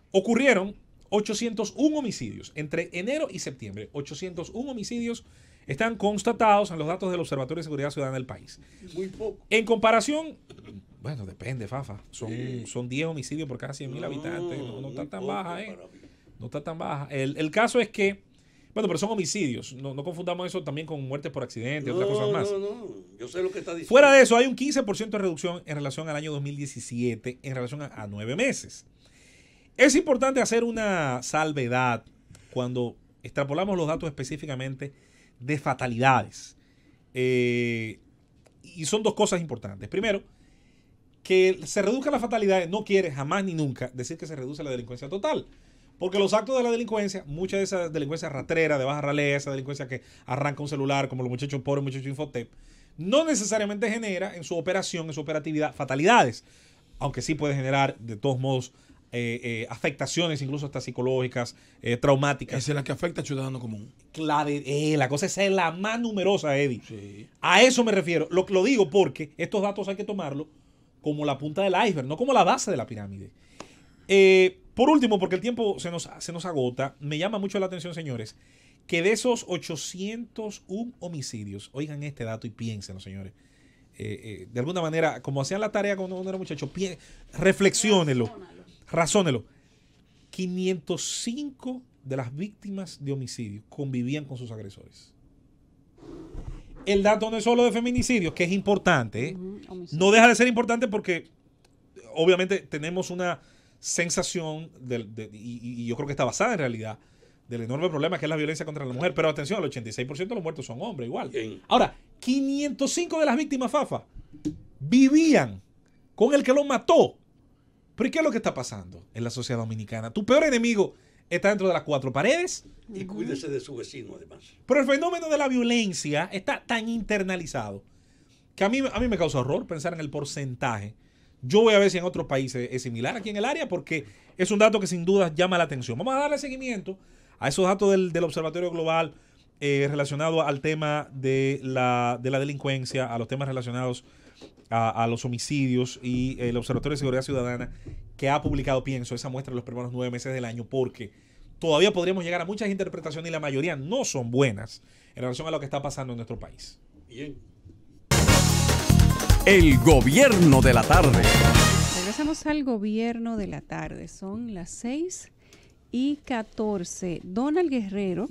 ocurrieron 801 homicidios entre enero y septiembre. 801 homicidios están constatados en los datos del Observatorio de Seguridad Ciudadana del país. Muy poco. En comparación, bueno, depende, Fafa. Son 10 homicidios por cada 100.000 habitantes. No está tan baja, ¿eh? No está tan baja. El caso es que, bueno, pero son homicidios. No confundamos eso también con muertes por accidente y otras cosas más. No, yo sé lo que está diciendo. Fuera de eso, hay un 15% de reducción en relación al año 2017, en relación a 9 meses. Es importante hacer una salvedad cuando extrapolamos los datos específicamente de fatalidades. Y son 2 cosas importantes. Primero, que se reduzca la fatalidad no quiere jamás ni nunca decir que se reduce la delincuencia total. Porque los actos de la delincuencia, mucha de esa delincuencia rastrera, de baja ralea, esa delincuencia que arranca un celular, como los muchachos pobres, muchachos Infotep, no necesariamente genera en su operación, en su operatividad, fatalidades. Aunque sí puede generar, de todos modos, afectaciones, incluso hasta psicológicas, traumáticas. Esa es la que afecta al ciudadano común. La cosa esa es la más numerosa, Eddie. Sí. A eso me refiero. Lo digo porque estos datos hay que tomarlos como la punta del iceberg, no como la base de la pirámide. Por último, porque el tiempo se nos agota, me llama mucho la atención, señores, que de esos 801 homicidios, oigan este dato y piénsenlo, señores. De alguna manera, como hacían la tarea cuando uno era muchacho, reflexiónelo, razónelo. 505 de las víctimas de homicidio convivían con sus agresores. El dato no es solo de feminicidios, que es importante, no deja de ser importante porque obviamente tenemos una sensación y yo creo que está basada en realidad del enorme problema que es la violencia contra la mujer, pero atención, el 86% de los muertos son hombres igual. Bien. Ahora, 505 de las víctimas, Fafa, vivían con el que los mató. ¿Pero y qué es lo que está pasando en la sociedad dominicana? Tu peor enemigo está dentro de las 4 paredes. Y cuídese de su vecino, además. Pero el fenómeno de la violencia está tan internalizado que a mí me causa horror pensar en el porcentaje. Yo voy a ver si en otros países es similar aquí en el área, porque es un dato que sin duda llama la atención. Vamos a darle seguimiento a esos datos del Observatorio Global relacionado al tema de la delincuencia, a los temas relacionados a los homicidios, y el Observatorio de Seguridad Ciudadana, que ha publicado, pienso, esa muestra en los primeros 9 meses del año, porque todavía podríamos llegar a muchas interpretaciones y la mayoría no son buenas en relación a lo que está pasando en nuestro país. Bien. El gobierno de la tarde. Regresamos al gobierno de la tarde. Son las 6:14. Donald Guerrero,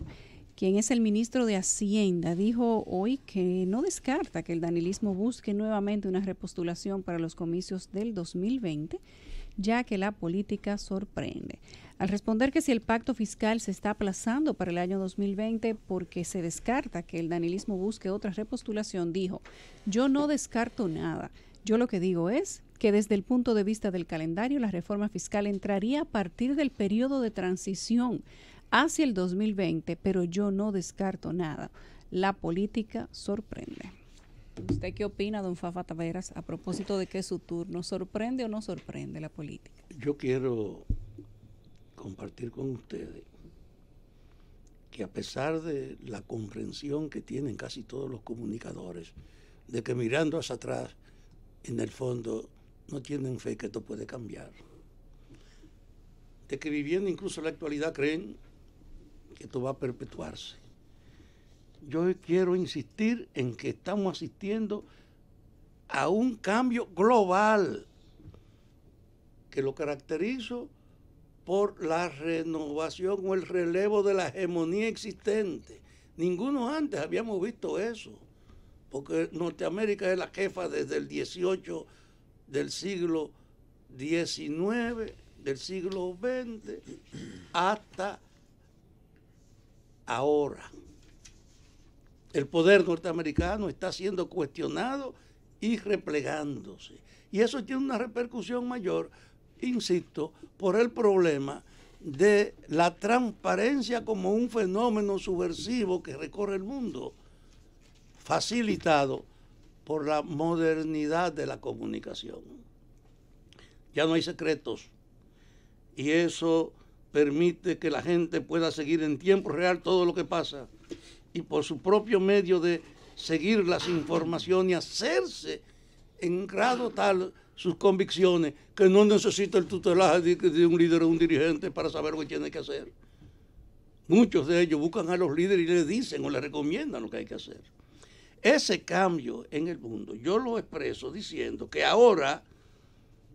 quien es el ministro de Hacienda, dijo hoy que no descarta que el danilismo busque nuevamente una repostulación para los comicios del 2020, ya que la política sorprende. Al responder que si el pacto fiscal se está aplazando para el año 2020 porque se descarta que el danilismo busque otra repostulación, dijo: yo no descarto nada. Yo lo que digo es que desde el punto de vista del calendario, la reforma fiscal entraría a partir del periodo de transición hacia el 2020, pero yo no descarto nada. La política sorprende. ¿Usted qué opina, don Fafa Taveras, a propósito de que es su turno? ¿Sorprende o no sorprende la política? Yo quiero compartir con ustedes que a pesar de la comprensión que tienen casi todos los comunicadores, de que mirando hacia atrás, en el fondo, no tienen fe que esto puede cambiar. De que viviendo incluso la actualidad creen que esto va a perpetuarse. Yo quiero insistir en que estamos asistiendo a un cambio global que lo caracterizo por la renovación o el relevo de la hegemonía existente. Ninguno antes habíamos visto eso, porque Norteamérica es la jefa desde el 18 del siglo XIX, del siglo XX, hasta ahora. El poder norteamericano está siendo cuestionado y replegándose. Y eso tiene una repercusión mayor, insisto, por el problema de la transparencia como un fenómeno subversivo que recorre el mundo, facilitado por la modernidad de la comunicación. Ya no hay secretos y eso permite que la gente pueda seguir en tiempo real todo lo que pasa y por su propio medio de seguir las informaciones y hacerse en grado tal sus convicciones que no necesita el tutelaje de un líder o un dirigente para saber lo que tiene que hacer. Muchos de ellos buscan a los líderes y les dicen o les recomiendan lo que hay que hacer. Ese cambio en el mundo yo lo expreso diciendo que ahora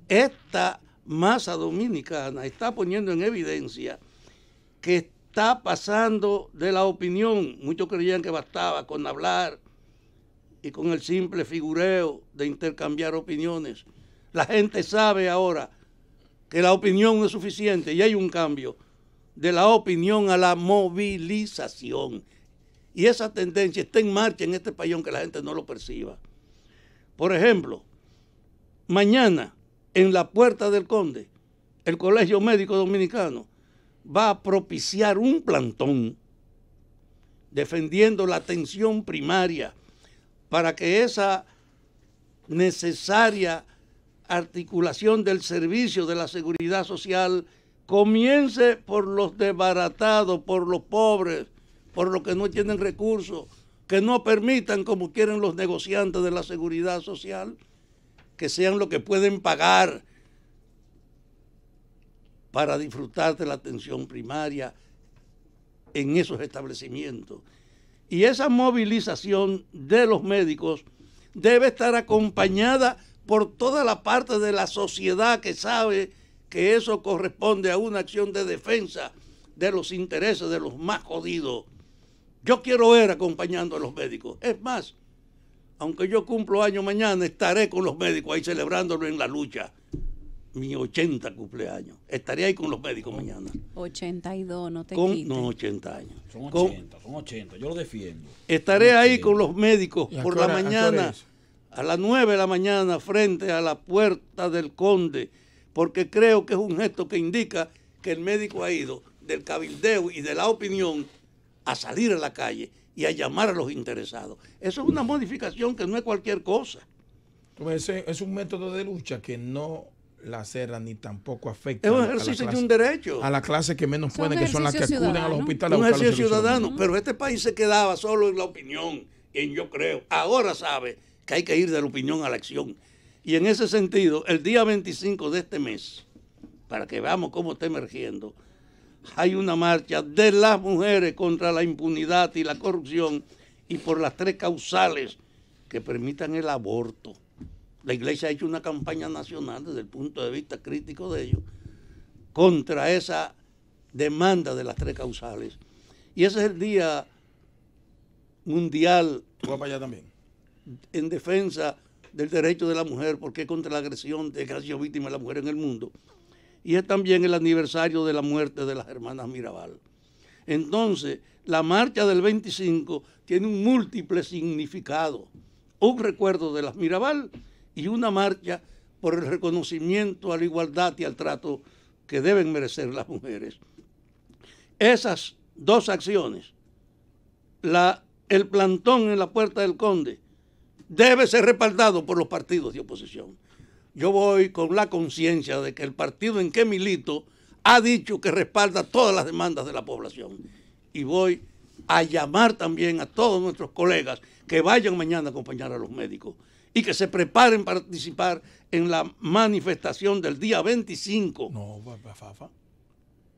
esta masa dominicana está poniendo en evidencia que está pasando de la opinión. Muchos creían que bastaba con hablar y con el simple figureo de intercambiar opiniones. La gente sabe ahora que la opinión no es suficiente y hay un cambio de la opinión a la movilización. Y esa tendencia está en marcha en este país, aunque la gente no lo perciba. Por ejemplo, mañana en la Puerta del Conde, el Colegio Médico Dominicano va a propiciar un plantón defendiendo la atención primaria para que esa necesaria articulación del servicio de la seguridad social comience por los desbaratados, por los pobres, por los que no tienen recursos, que no permitan, como quieren los negociantes de la seguridad social, que sean los que pueden pagar para disfrutar de la atención primaria en esos establecimientos. Y esa movilización de los médicos debe estar acompañada por toda la parte de la sociedad que sabe que eso corresponde a una acción de defensa de los intereses de los más jodidos. Yo quiero ver acompañando a los médicos. Es más, aunque yo cumplo año mañana, estaré con los médicos ahí celebrándolo en la lucha. Mi 80 cumpleaños. Estaré ahí con los médicos mañana. 82, no te quites. No, 80 años. Son 80, yo lo defiendo. Estaré ahí con los médicos ¿Y a por qué la hora- mañana, es? a las 9 de la mañana, frente a la Puerta del Conde, porque creo que es un gesto que indica que el médico ha ido del cabildeo y de la opinión a salir a la calle y a llamar a los interesados. Eso es una modificación que no es cualquier cosa. Ese es un método de lucha que no lacera ni tampoco afecta Es un a la ejercicio de clase- un derecho. a la clase que menos Es un puede, que son las que ejercicio acuden a los ciudadano. hospitales a Un buscar los ejercicio servicios ciudadano, médicos. pero este país se quedaba solo en la opinión, en yo creo. Ahora sabe que hay que ir de la opinión a la acción. Y en ese sentido, el día 25 de este mes, para que veamos cómo está emergiendo, hay una marcha de las mujeres contra la impunidad y la corrupción y por las 3 causales que permitan el aborto. La Iglesia ha hecho una campaña nacional desde el punto de vista crítico de ello contra esa demanda de las 3 causales. Y ese es el Día Mundial ¿Tú vas para allá también? en defensa del derecho de la mujer, porque es contra la agresión de que ha sido víctima de la mujer en el mundo. Y es también el aniversario de la muerte de las hermanas Mirabal. Entonces, la marcha del 25 tiene un múltiple significado. Un recuerdo de las Mirabal y una marcha por el reconocimiento a la igualdad y al trato que deben merecer las mujeres. esas dos acciones, el plantón en la Puerta del Conde, debe ser respaldado por los partidos de oposición. Yo voy con la conciencia de que el partido en que milito ha dicho que respalda todas las demandas de la población. Y voy a llamar también a todos nuestros colegas que vayan mañana a acompañar a los médicos y que se preparen para participar en la manifestación del día 25. No, Fafa,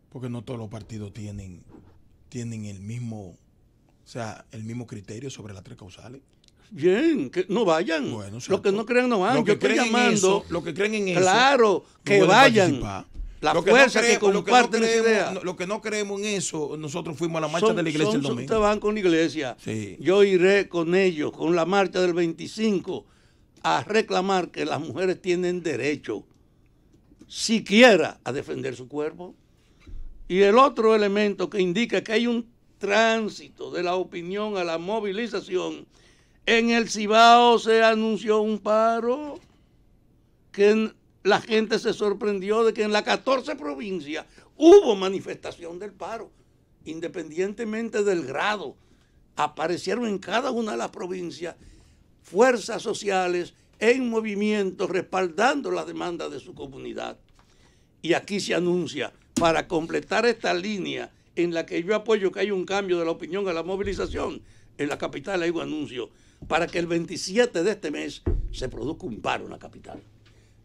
porque no todos los partidos tienen el mismo, o sea, el mismo criterio sobre las tres causales. Bien, que no vayan. Bueno, los que no crean no van. Yo estoy llamando. Los que creen en eso. Claro, que vayan. La fuerza que comparten esa idea. Los que no creemos en eso, nosotros fuimos a la marcha de la iglesia el domingo. Ustedes van con la iglesia. Sí. Yo iré con ellos, con la marcha del 25, a reclamar que las mujeres tienen derecho, siquiera, a defender su cuerpo. Y el otro elemento que indica que hay un tránsito de la opinión a la movilización. En el Cibao se anunció un paro que la gente se sorprendió de que en las 14 provincias hubo manifestación del paro, independientemente del grado. Aparecieron en cada una de las provincias fuerzas sociales en movimiento respaldando la demanda de su comunidad. Y aquí se anuncia, para completar esta línea en la que yo apoyo que hay un cambio de la opinión a la movilización, en la capital hay un anuncio para que el 27 de este mes se produzca un paro en la capital.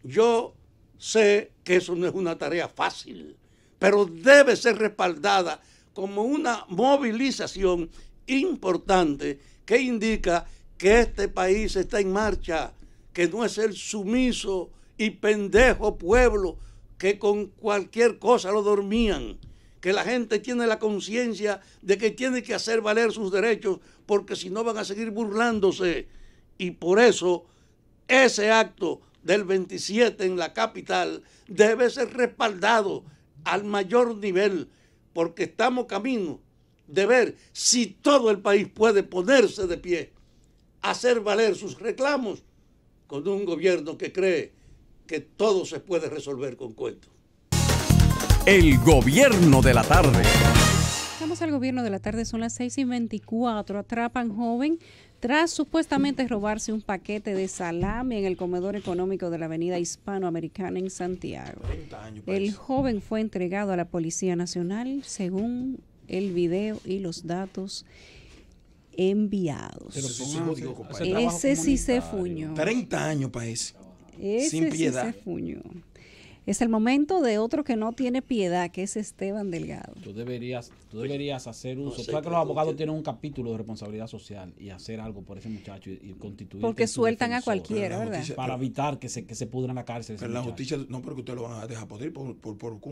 Yo sé que eso no es una tarea fácil, pero debe ser respaldada como una movilización importante que indica que este país está en marcha, que no es el sumiso y pendejo pueblo que con cualquier cosa lo dormían, que la gente tiene la conciencia de que tiene que hacer valer sus derechos porque si no van a seguir burlándose. Y por eso ese acto del 27 en la capital debe ser respaldado al mayor nivel, porque estamos camino de ver si todo el país puede ponerse de pie, hacer valer sus reclamos con un gobierno que cree que todo se puede resolver con cuentos. El gobierno de la tarde. Vamos al gobierno de la tarde, son las 6:24. Atrapan joven tras supuestamente robarse un paquete de salami en el comedor económico de la avenida Hispanoamericana en Santiago. El joven fue entregado a la Policía Nacional según el video y los datos enviados. Ese sí se fuñó. 30 años para ese. Sin piedad. Sí se fuñó. Es el momento de otro que no tiene piedad, que es Esteban Delgado. Tú deberías hacer uso. Tú sabes que los abogados tienen un capítulo de responsabilidad social y hacer algo por ese muchacho y constituir. Porque sueltan a cualquiera, ¿verdad? Para evitar que se pudra en la cárcel. Pero la justicia, no, pero que ustedes lo van a dejar podrir con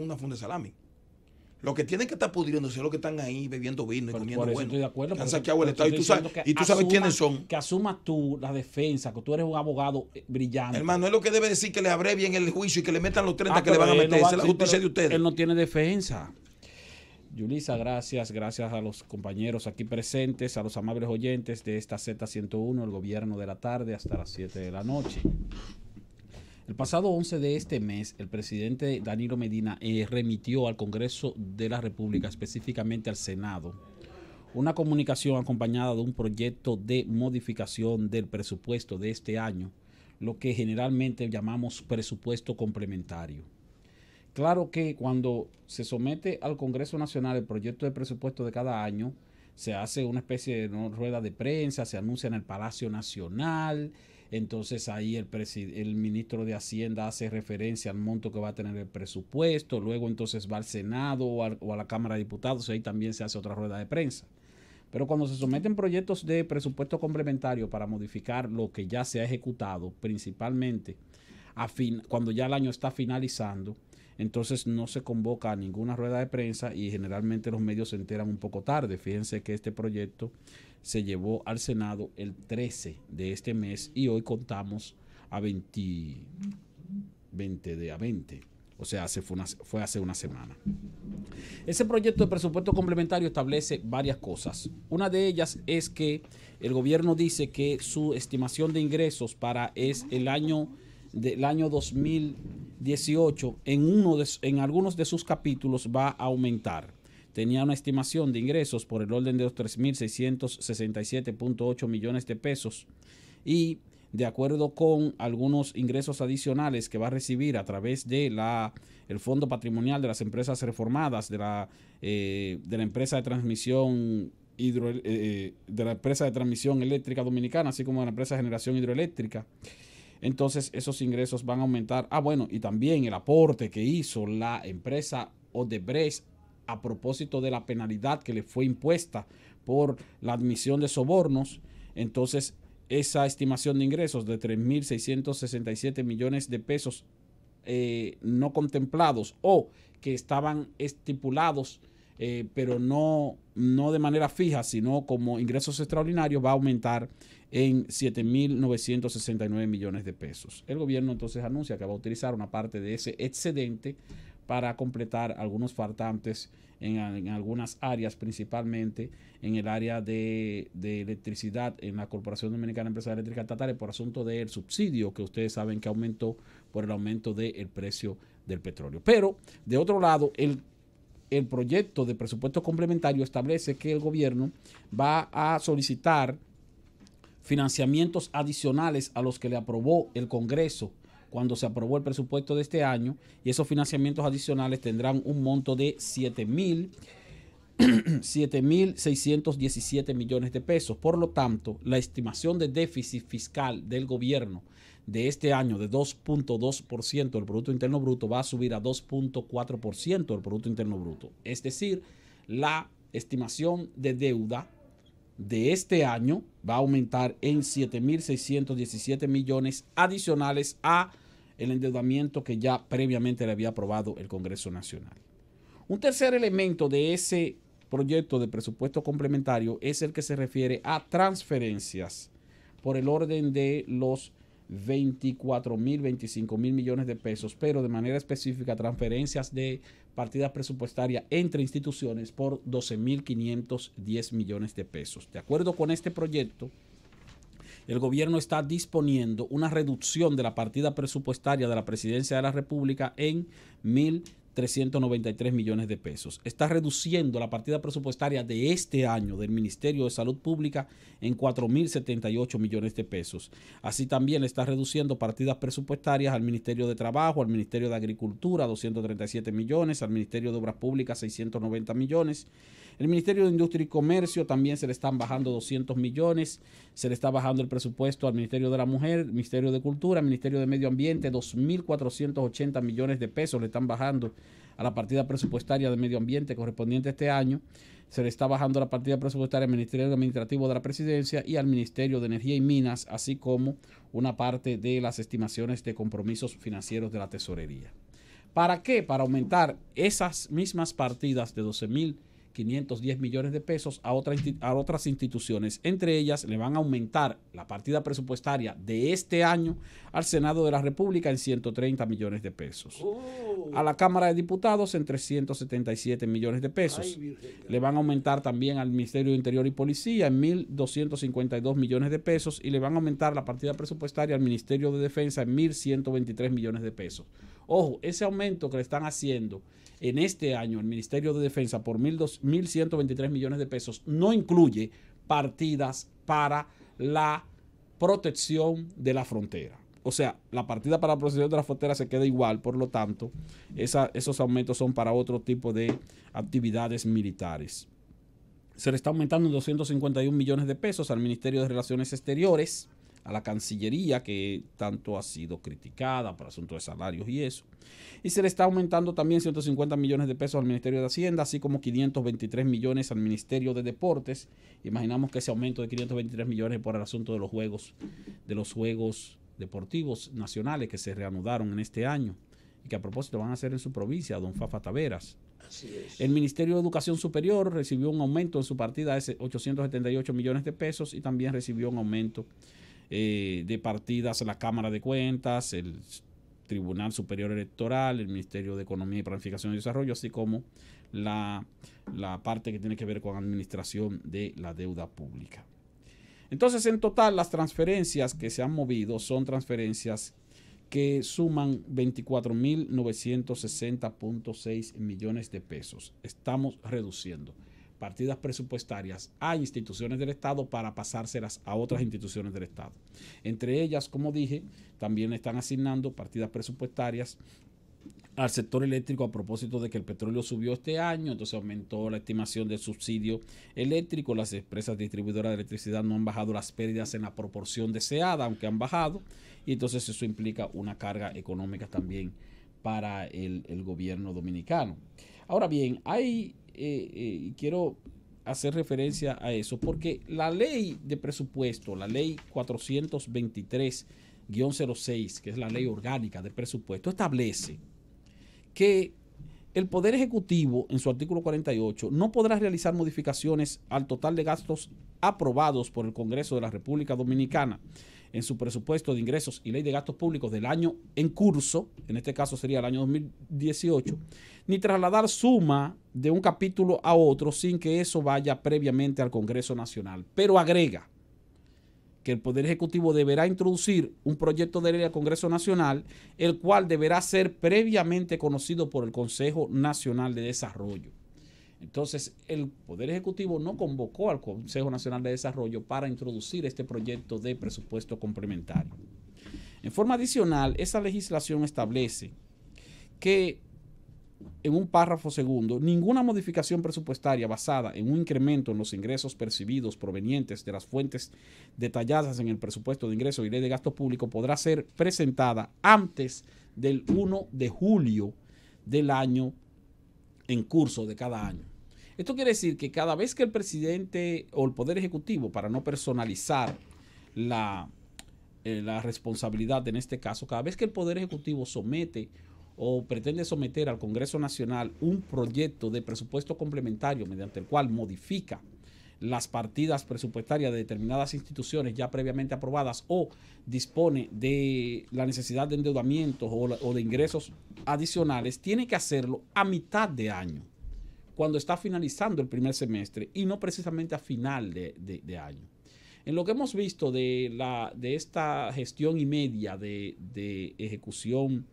una funda de salami. Lo que tienen que estar pudriéndose es los que están ahí bebiendo vino y comiendo bueno. Estoy de acuerdo. Que han saqueado el Estado y tú sabes quiénes son. Que asumas tú la defensa, que tú eres un abogado brillante. Hermano, es lo que debe decir que le abrevien el juicio y que le metan los 30 que le van a meter. Esa es la justicia de ustedes. Él no tiene defensa. Yulisa, gracias a los compañeros aquí presentes, a los amables oyentes de esta Z101, el gobierno de la tarde, hasta las 7 de la noche. El pasado 11 de este mes, el presidente Danilo Medina remitió al Congreso de la República, específicamente al Senado, una comunicación acompañada de un proyecto de modificación del presupuesto de este año, lo que generalmente llamamos presupuesto complementario. Claro que cuando se somete al Congreso Nacional el proyecto de presupuesto de cada año, se hace una especie de rueda de prensa, se anuncia en el Palacio Nacional. Entonces ahí el ministro de Hacienda hace referencia al monto que va a tener el presupuesto, luego entonces va al Senado o a la Cámara de Diputados y ahí también se hace otra rueda de prensa. Pero cuando se someten proyectos de presupuesto complementario para modificar lo que ya se ha ejecutado, principalmente cuando ya el año está finalizando, entonces no se convoca a ninguna rueda de prensa y generalmente los medios se enteran un poco tarde. Fíjense que este proyecto se llevó al Senado el 13 de este mes y hoy contamos a 20. O sea, fue hace una semana. Ese proyecto de presupuesto complementario establece varias cosas. Una de ellas es que el gobierno dice que su estimación de ingresos para el año 2018 en algunos de sus capítulos va a aumentar. tenía una estimación de ingresos por el orden de los 3.667.8 millones de pesos y de acuerdo con algunos ingresos adicionales que va a recibir a través de el Fondo Patrimonial de las Empresas Reformadas, de la empresa de transmisión de la empresa de transmisión eléctrica dominicana, así como de la empresa de generación hidroeléctrica. Entonces esos ingresos van a aumentar. Bueno, y también el aporte que hizo la empresa Odebrecht a propósito de la penalidad que le fue impuesta por la admisión de sobornos. Entonces esa estimación de ingresos de 3.667 millones de pesos no contemplados o que estaban estipulados, pero no de manera fija, sino como ingresos extraordinarios, va a aumentar en 7.969 millones de pesos. El gobierno entonces anuncia que va a utilizar una parte de ese excedente para completar algunos faltantes en algunas áreas, principalmente en el área de electricidad en la Corporación Dominicana de Empresas Eléctricas Estatales por asunto del subsidio que ustedes saben que aumentó por el aumento del precio del petróleo. Pero, de otro lado, el proyecto de presupuesto complementario establece que el gobierno va a solicitar financiamientos adicionales a los que le aprobó el Congreso cuando se aprobó el presupuesto de este año, y esos financiamientos adicionales tendrán un monto de 7.617 millones de pesos. Por lo tanto, la estimación de déficit fiscal del gobierno de este año de 2.2% del Producto Interno Bruto va a subir a 2.4% del Producto Interno Bruto. Es decir, la estimación de deuda de este año va a aumentar en 7.617 millones adicionales a el endeudamiento que ya previamente le había aprobado el Congreso Nacional. Un tercer elemento de ese proyecto de presupuesto complementario es el que se refiere a transferencias por el orden de los 25.000 millones de pesos, pero de manera específica transferencias de partidas presupuestarias entre instituciones por 12.510 millones de pesos. De acuerdo con este proyecto, el gobierno está disponiendo una reducción de la partida presupuestaria de la Presidencia de la República en 1.393 millones de pesos. Está reduciendo la partida presupuestaria de este año del Ministerio de Salud Pública en 4.078 millones de pesos. Así también está reduciendo partidas presupuestarias al Ministerio de Trabajo, al Ministerio de Agricultura, 237 millones, al Ministerio de Obras Públicas, 690 millones. El Ministerio de Industria y Comercio también se le están bajando 200 millones, se le está bajando el presupuesto al Ministerio de la Mujer, Ministerio de Cultura, Ministerio de Medio Ambiente, 2.480 millones de pesos le están bajando a la partida presupuestaria de Medio Ambiente correspondiente a este año. Se le está bajando la partida presupuestaria al Ministerio Administrativo de la Presidencia y al Ministerio de Energía y Minas, así como una parte de las estimaciones de compromisos financieros de la Tesorería. ¿Para qué? Para aumentar esas mismas partidas de 12.510 millones de pesos a otras instituciones. Entre ellas le van a aumentar la partida presupuestaria de este año al Senado de la República en 130 millones de pesos. A la Cámara de Diputados en 377 millones de pesos. Le van a aumentar también al Ministerio de Interior y Policía en 1.252 millones de pesos y le van a aumentar la partida presupuestaria al Ministerio de Defensa en 1.123 millones de pesos. Ojo, ese aumento que le están haciendo en este año el Ministerio de Defensa por 1.123 millones de pesos no incluye partidas para la protección de la frontera. O sea, la partida para la protección de la frontera se queda igual, por lo tanto, esos aumentos son para otro tipo de actividades militares. Se le está aumentando en 251 millones de pesos al Ministerio de Relaciones Exteriores, a la Cancillería, que tanto ha sido criticada por asuntos de salarios y eso. Y se le está aumentando también 150 millones de pesos al Ministerio de Hacienda, así como 523 millones al Ministerio de Deportes. Imaginamos que ese aumento de 523 millones es por el asunto de los juegos deportivos nacionales que se reanudaron en este año y que a propósito van a hacer en su provincia, don Fafa Taveras. Así es. El Ministerio de Educación Superior recibió un aumento en su partida de 878 millones de pesos y también recibió un aumento de partidas en la Cámara de Cuentas, el Tribunal Superior Electoral, el Ministerio de Economía y Planificación y Desarrollo, así como la parte que tiene que ver con administración de la deuda pública. Entonces, en total, las transferencias que se han movido son transferencias que suman 24.960.6 millones de pesos. Estamos reduciendo partidas presupuestarias a instituciones del Estado para pasárselas a otras instituciones del Estado. Entre ellas, como dije, también están asignando partidas presupuestarias al sector eléctrico a propósito de que el petróleo subió este año, entonces aumentó la estimación del subsidio eléctrico. Las empresas distribuidoras de electricidad no han bajado las pérdidas en la proporción deseada, aunque han bajado, y entonces eso implica una carga económica también para el gobierno dominicano. Ahora bien, quiero hacer referencia a eso porque la ley de presupuesto, la ley 423-06, que es la ley orgánica de presupuesto, establece que el Poder Ejecutivo, en su artículo 48, no podrá realizar modificaciones al total de gastos aprobados por el Congreso de la República Dominicana en su presupuesto de ingresos y ley de gastos públicos del año en curso, en este caso sería el año 2018, ni trasladar suma de un capítulo a otro sin que eso vaya previamente al Congreso Nacional. Pero agrega que el Poder Ejecutivo deberá introducir un proyecto de ley al Congreso Nacional, el cual deberá ser previamente conocido por el Consejo Nacional de Desarrollo. Entonces, el Poder Ejecutivo no convocó al Consejo Nacional de Desarrollo para introducir este proyecto de presupuesto complementario. En forma adicional, esa legislación establece que, en un párrafo segundo, ninguna modificación presupuestaria basada en un incremento en los ingresos percibidos provenientes de las fuentes detalladas en el presupuesto de ingresos y ley de gasto público podrá ser presentada antes del 1 de julio del año en curso de cada año. Esto quiere decir que cada vez que el presidente o el Poder Ejecutivo, para no personalizar la responsabilidad en este caso, cada vez que el Poder Ejecutivo somete o pretende someter al Congreso Nacional un proyecto de presupuesto complementario mediante el cual modifica las partidas presupuestarias de determinadas instituciones ya previamente aprobadas o dispone de la necesidad de endeudamiento o de ingresos adicionales, tiene que hacerlo a mitad de año, cuando está finalizando el primer semestre y no precisamente a final de año. En lo que hemos visto de esta gestión y media de ejecución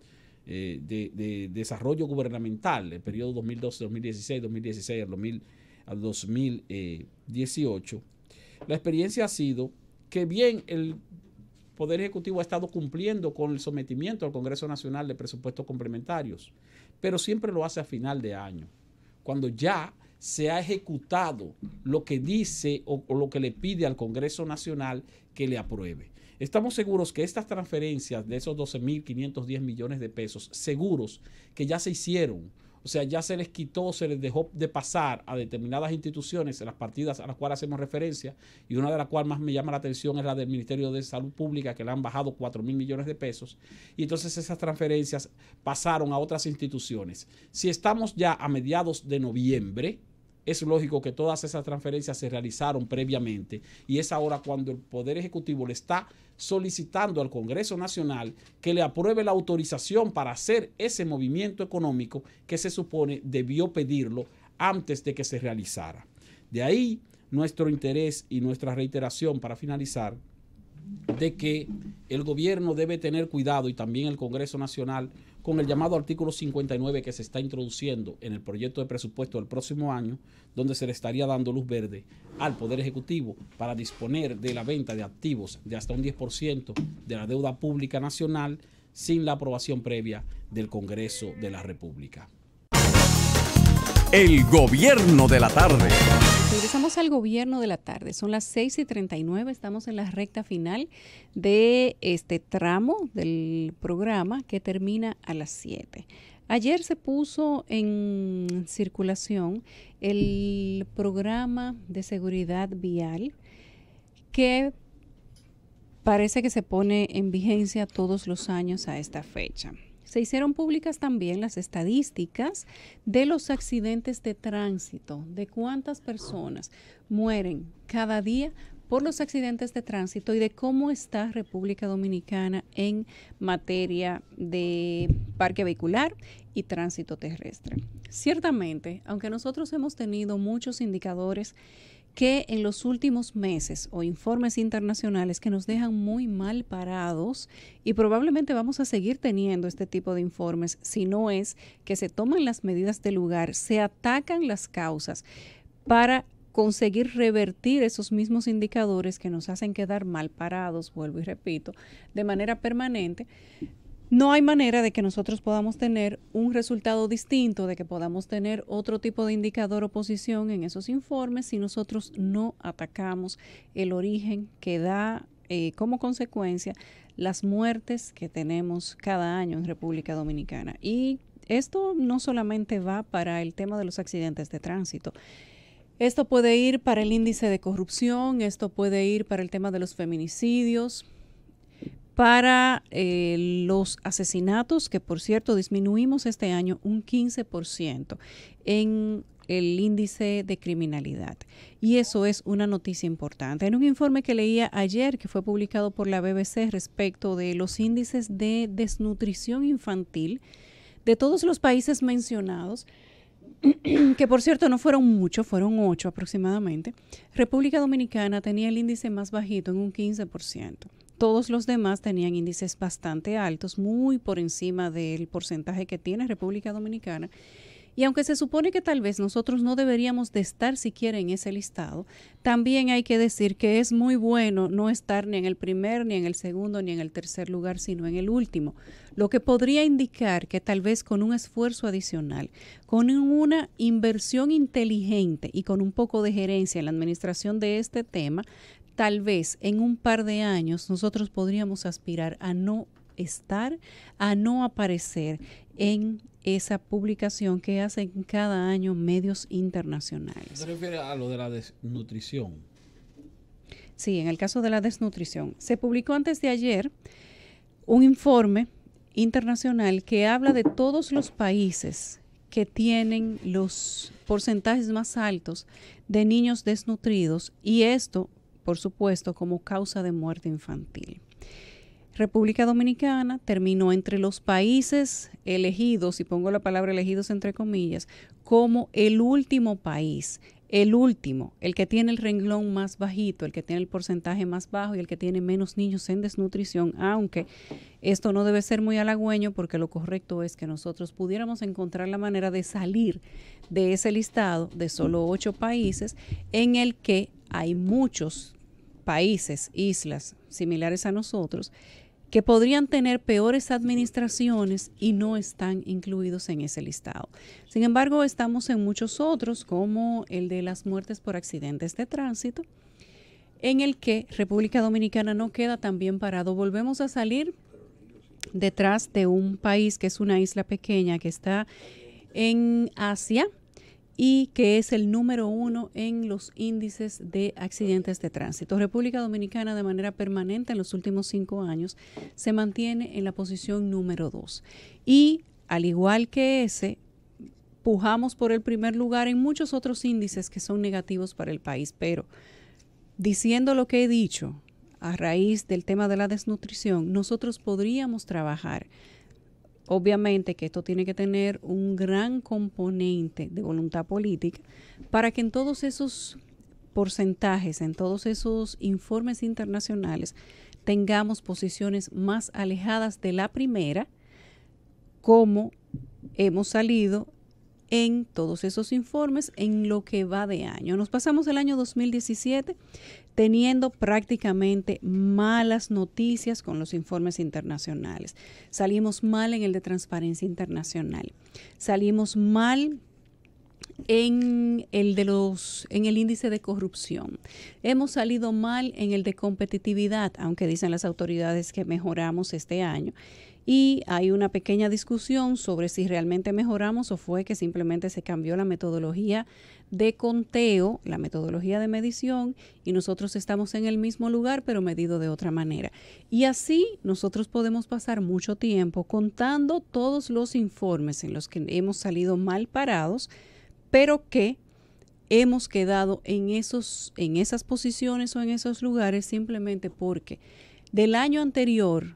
de desarrollo gubernamental, el periodo 2012-2016, 2016 al 2018, la experiencia ha sido que bien el Poder Ejecutivo ha estado cumpliendo con el sometimiento al Congreso Nacional de presupuestos complementarios, pero siempre lo hace a final de año, cuando ya se ha ejecutado lo que dice o lo que le pide al Congreso Nacional que le apruebe. Estamos seguros que estas transferencias de esos 12.510 millones de pesos, seguros que ya se hicieron, o sea, ya se les quitó, se les dejó de pasar a determinadas instituciones las partidas a las cuales hacemos referencia, y una de las cuales más me llama la atención es la del Ministerio de Salud Pública, que le han bajado 4.000 millones de pesos, y entonces esas transferencias pasaron a otras instituciones. Si estamos ya a mediados de noviembre, es lógico que todas esas transferencias se realizaron previamente y es ahora cuando el Poder Ejecutivo le está solicitando al Congreso Nacional que le apruebe la autorización para hacer ese movimiento económico que se supone debió pedirlo antes de que se realizara. De ahí nuestro interés y nuestra reiteración para finalizar de que el gobierno debe tener cuidado y también el Congreso Nacional con el llamado artículo 59 que se está introduciendo en el proyecto de presupuesto del próximo año, donde se le estaría dando luz verde al Poder Ejecutivo para disponer de la venta de activos de hasta un 10% de la deuda pública nacional sin la aprobación previa del Congreso de la República. El gobierno de la tarde. Regresamos al gobierno de la tarde. Son las 6:39. Estamos en la recta final de este tramo del programa que termina a las 7. Ayer se puso en circulación el programa de seguridad vial que parece que se pone en vigencia todos los años a esta fecha. Se hicieron públicas también las estadísticas de los accidentes de tránsito, de cuántas personas mueren cada día por los accidentes de tránsito y de cómo está República Dominicana en materia de parque vehicular y tránsito terrestre. Ciertamente, aunque nosotros hemos tenido muchos indicadores que en los últimos meses o informes internacionales que nos dejan muy mal parados y probablemente vamos a seguir teniendo este tipo de informes si no es que se toman las medidas del lugar, se atacan las causas para conseguir revertir esos mismos indicadores que nos hacen quedar mal parados, vuelvo y repito, de manera permanente. No hay manera de que nosotros podamos tener un resultado distinto, de que podamos tener otro tipo de indicador o posición en esos informes si nosotros no atacamos el origen que da como consecuencia las muertes que tenemos cada año en República Dominicana. Y esto no solamente va para el tema de los accidentes de tránsito. Esto puede ir para el índice de corrupción, esto puede ir para el tema de los feminicidios, para los asesinatos, que por cierto disminuimos este año un 15% en el índice de criminalidad. Y eso es una noticia importante. En un informe que leía ayer, que fue publicado por la BBC respecto de los índices de desnutrición infantil de todos los países mencionados, que por cierto no fueron muchos, fueron 8 aproximadamente, República Dominicana tenía el índice más bajito en un 15%. Todos los demás tenían índices bastante altos, muy por encima del porcentaje que tiene República Dominicana. Y aunque se supone que tal vez nosotros no deberíamos de estar siquiera en ese listado, también hay que decir que es muy bueno no estar ni en el primer, ni en el segundo, ni en el tercer lugar, sino en el último. Lo que podría indicar que tal vez con un esfuerzo adicional, con una inversión inteligente y con un poco de gerencia en la administración de este tema, tal vez en un par de años nosotros podríamos aspirar a no estar, a no aparecer en esa publicación que hacen cada año medios internacionales. ¿Se refiere a lo de la desnutrición? Sí, en el caso de la desnutrición. Se publicó antes de ayer un informe internacional que habla de todos los países que tienen los porcentajes más altos de niños desnutridos y esto, por supuesto, como causa de muerte infantil. República Dominicana terminó entre los países elegidos, y pongo la palabra elegidos entre comillas, como el último país, el último, el que tiene el renglón más bajito, el que tiene el porcentaje más bajo y el que tiene menos niños en desnutrición, aunque esto no debe ser muy halagüeño porque lo correcto es que nosotros pudiéramos encontrar la manera de salir de ese listado de solo 8 países en el que hay muchos países, islas similares a nosotros, que podrían tener peores administraciones y no están incluidos en ese listado. Sin embargo, estamos en muchos otros, como el de las muertes por accidentes de tránsito, en el que República Dominicana no queda tan bien parado. Volvemos a salir detrás de un país que es una isla pequeña que está en Asia, y que es el número 1 en los índices de accidentes de tránsito. República Dominicana de manera permanente en los últimos 5 años se mantiene en la posición número 2. Y al igual que ese, pujamos por el primer lugar en muchos otros índices que son negativos para el país. Pero diciendo lo que he dicho a raíz del tema de la desnutrición, nosotros podríamos trabajar. Obviamente que esto tiene que tener un gran componente de voluntad política para que en todos esos porcentajes, en todos esos informes internacionales, tengamos posiciones más alejadas de la primera, como hemos salido en todos esos informes en lo que va de año. Nos pasamos el año 2017 teniendo prácticamente malas noticias con los informes internacionales. Salimos mal en el de Transparencia Internacional. Salimos mal en el índice de corrupción. Hemos salido mal en el de competitividad, aunque dicen las autoridades que mejoramos este año. Y hay una pequeña discusión sobre si realmente mejoramos o fue que simplemente se cambió la metodología de conteo, la metodología de medición, y nosotros estamos en el mismo lugar pero medido de otra manera. Y así nosotros podemos pasar mucho tiempo contando todos los informes en los que hemos salido mal parados, pero que hemos quedado en esas posiciones o en esos lugares simplemente porque del año anterior,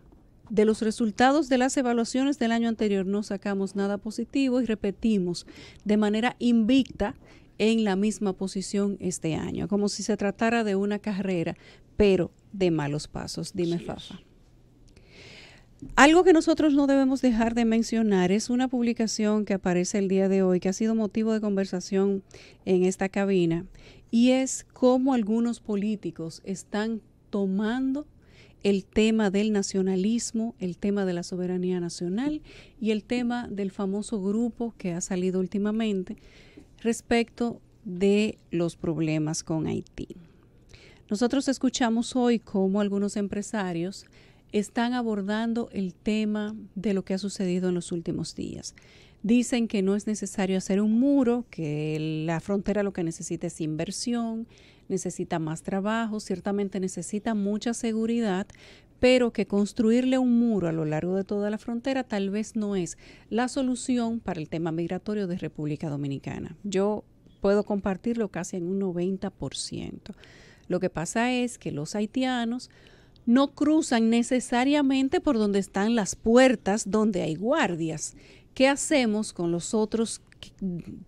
de los resultados de las evaluaciones del año anterior no sacamos nada positivo y repetimos de manera invicta en la misma posición este año, como si se tratara de una carrera, pero de malos pasos. Dime, Fafa. Algo que nosotros no debemos dejar de mencionar es una publicación que aparece el día de hoy, que ha sido motivo de conversación en esta cabina, y es cómo algunos políticos están tomando el tema del nacionalismo, el tema de la soberanía nacional y el tema del famoso grupo que ha salido últimamente respecto de los problemas con Haití. Nosotros escuchamos hoy cómo algunos empresarios están abordando el tema de lo que ha sucedido en los últimos días. Dicen que no es necesario hacer un muro, que la frontera lo que necesita es inversión, necesita más trabajo, ciertamente necesita mucha seguridad, pero que construirle un muro a lo largo de toda la frontera tal vez no es la solución para el tema migratorio de República Dominicana. Yo puedo compartirlo casi en un 90%. Lo que pasa es que los haitianos no cruzan necesariamente por donde están las puertas donde hay guardias. ¿Qué hacemos con los otros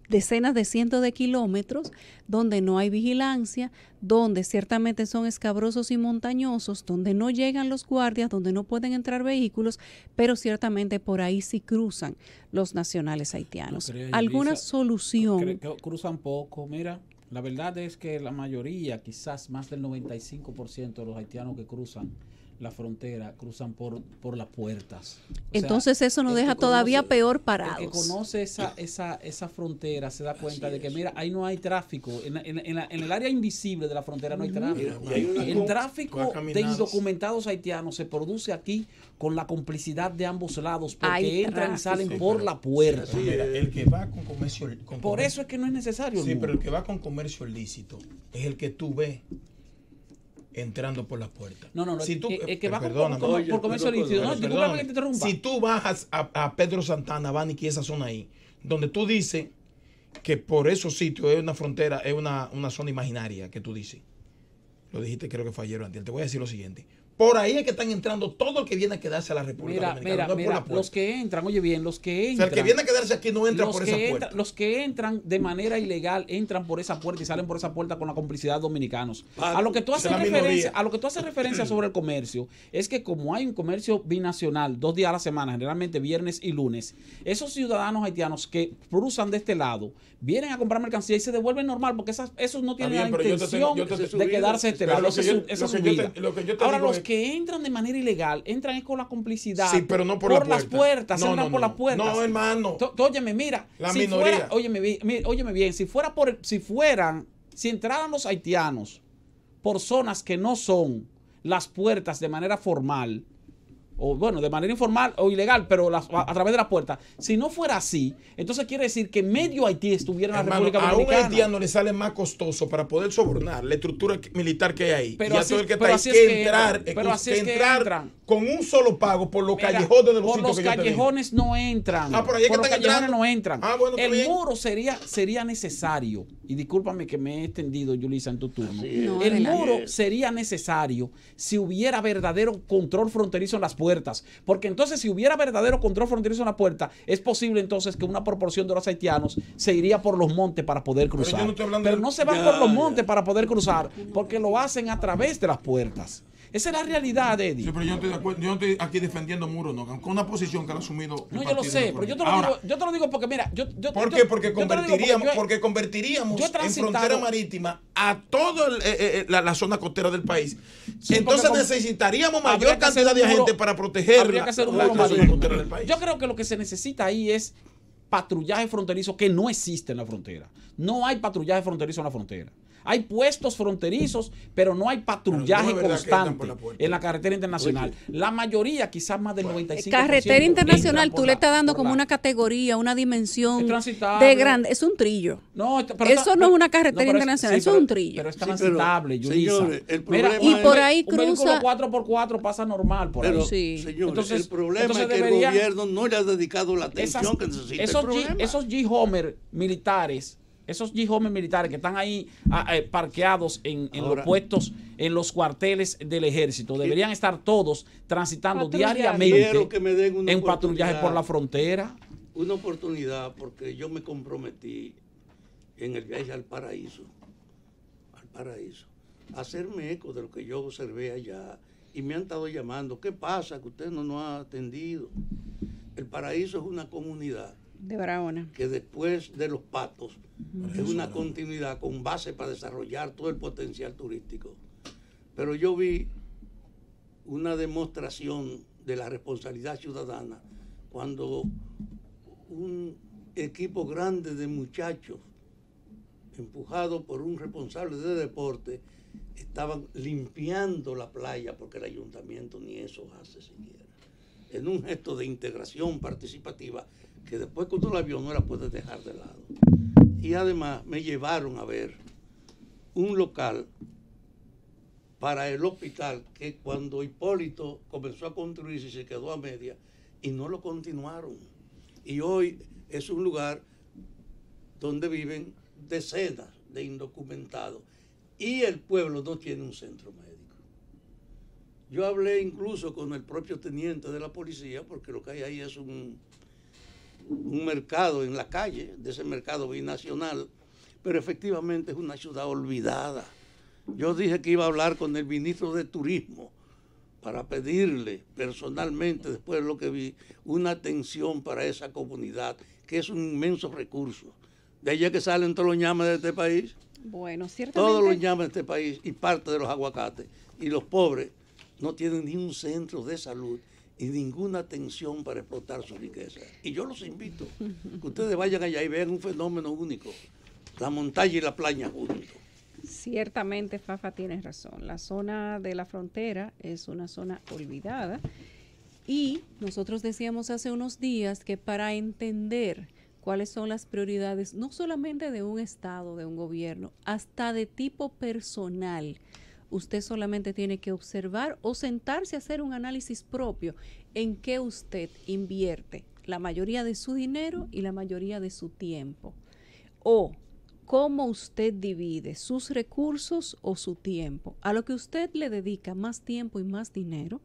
decenas de cientos de kilómetros donde no hay vigilancia, donde ciertamente son escabrosos y montañosos, donde no llegan los guardias, donde no pueden entrar vehículos, pero ciertamente por ahí sí cruzan los nacionales haitianos? ¿Alguna solución? Cruzan poco, mira. La verdad es que la mayoría, quizás más del 95% de los haitianos que cruzan la frontera, cruzan por las puertas. Entonces eso nos deja todavía peor parados. El que conoce esa frontera se da cuenta de que, mira, ahí no hay tráfico. En el área invisible de la frontera no hay tráfico. El tráfico de indocumentados haitianos se produce aquí con la complicidad de ambos lados, porque entran y salen por la puerta. Sí, mira, el que va con comercio... Por eso es que no es necesario. Sí, pero el que va con comercio ilícito es el que tú ves entrando por las puertas. No, si tú, el que va por comercio ilícito. No, disculpa que te interrumpa. Si tú bajas a Pedro Santana, Bánique y esa zona ahí, donde tú dices que por esos sitios es una frontera, es una zona imaginaria que tú dices. Lo dijiste, creo que fue ayer o antes. Te voy a decir lo siguiente. Por ahí es que están entrando todo el que viene a quedarse a la República Dominicana. Mira, los que entran, oye bien, los que entran. O sea, el que viene a quedarse aquí no entra por esa puerta. Los que entran de manera ilegal entran por esa puerta y salen por esa puerta con la complicidad de dominicanos. A lo que tú haces referencia sobre el comercio es que como hay un comercio binacional 2 días a la semana, generalmente viernes y lunes, esos ciudadanos haitianos que cruzan de este lado vienen a comprar mercancía y se devuelven normal porque esos no tienen la intención de quedarse de este lado. Esa es su vida. Ahora los que entran de manera ilegal, entran con la complicidad. Sí, pero no por las puertas. Entran por las puertas. No, hermano. Óyeme, mira. La minoría. Óyeme bien, si entraran los haitianos por zonas que no son las puertas de manera formal, o bueno, de manera informal o ilegal, pero a través de las puertas. Si no fuera así, entonces quiere decir que medio Haití estuviera en la República Dominicana. A un haitiano le sale más costoso para poder sobornar la estructura militar que hay ahí. Pero y así, a todo el que pero está así ahí que entrar con un solo pago por los callejones de los por sitios los callejones no entran. Por ahí por los callejones no entran. Bueno, el muro sería necesario. Y discúlpame que me he extendido, Yulisa, en tu turno. El muro sería necesario si hubiera verdadero control fronterizo en las puertas. Porque entonces, si hubiera verdadero control fronterizo en la puerta, es posible entonces que una proporción de los haitianos se iría por los montes para poder cruzar. Pero no se van por los montes para poder cruzar, porque lo hacen a través de las puertas. Esa es la realidad, Eddie. Sí, pero yo no estoy de acuerdo. Yo no estoy aquí defendiendo muros, no. Con una posición que han asumido. No, yo lo sé, pero yo te lo digo porque, mira. ¿Por qué? Porque convertiríamos en frontera marítima a toda la zona costera del país. Sí, entonces necesitaríamos mayor cantidad de gente para proteger la zona costera del país. Yo creo que lo que se necesita ahí es patrullaje fronterizo que no existe en la frontera. No hay patrullaje fronterizo en la frontera. Hay puestos fronterizos, pero no hay patrullaje constante en la carretera internacional. Oye, la mayoría, quizás más del 95%. Carretera internacional, tú le estás dando como una categoría, una dimensión de grande. Es un trillo. No, eso no es una carretera internacional, eso es un trillo. Pero es transitable, Yulisa. Y por ahí cruza. Un vehículo 4x4 pasa normal por ahí. Señores, entonces, el problema es que el gobierno no le ha dedicado la atención que necesita el problema. Esos G-Homer militares. Esos G-Homer militares que están ahí parqueados en los puestos, en los cuarteles del ejército, deberían estar todos transitando diariamente en patrullaje por la frontera. Una oportunidad, porque yo me comprometí en el viaje al paraíso, hacerme eco de lo que yo observé allá, y me han estado llamando, ¿qué pasa que usted no nos ha atendido? El paraíso es una comunidad de Barahona, que después de Los Patos es una continuidad con base para desarrollar todo el potencial turístico. Pero yo vi una demostración de la responsabilidad ciudadana cuando un equipo grande de muchachos, empujado por un responsable de deporte, estaban limpiando la playa, porque el ayuntamiento ni eso hace siquiera, en un gesto de integración participativa que después que tú la vio no la puedes dejar de lado. Y además me llevaron a ver un local para el hospital que cuando Hipólito comenzó a construirse se quedó a media y no lo continuaron. Y hoy es un lugar donde viven decenas de indocumentados y el pueblo no tiene un centro médico. Yo hablé incluso con el propio teniente de la policía, porque lo que hay ahí es un mercado en la calle, de ese mercado binacional, pero efectivamente es una ciudad olvidada. Yo dije que iba a hablar con el ministro de Turismo para pedirle personalmente, después de lo que vi, una atención para esa comunidad, que es un inmenso recurso. De allá que salen todos los ñames de este país. Bueno, ciertamente. Todos los ñames de este país y parte de los aguacates. Y los pobres no tienen ni un centro de salud y ninguna atención para explotar su riqueza. Y yo los invito que ustedes vayan allá y vean un fenómeno único. La montaña y la playa juntos. Ciertamente, Fafa, tienes razón. La zona de la frontera es una zona olvidada y nosotros decíamos hace unos días que para entender cuáles son las prioridades, no solamente de un Estado, de un gobierno, hasta de tipo personal, usted solamente tiene que observar o sentarse a hacer un análisis propio en qué usted invierte la mayoría de su dinero y la mayoría de su tiempo, o cómo usted divide sus recursos o su tiempo. A lo que usted le dedica más tiempo y más dinero,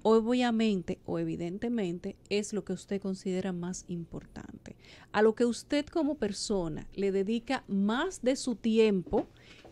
obviamente o evidentemente es lo que usted considera más importante. A lo que usted como persona le dedica más de su tiempo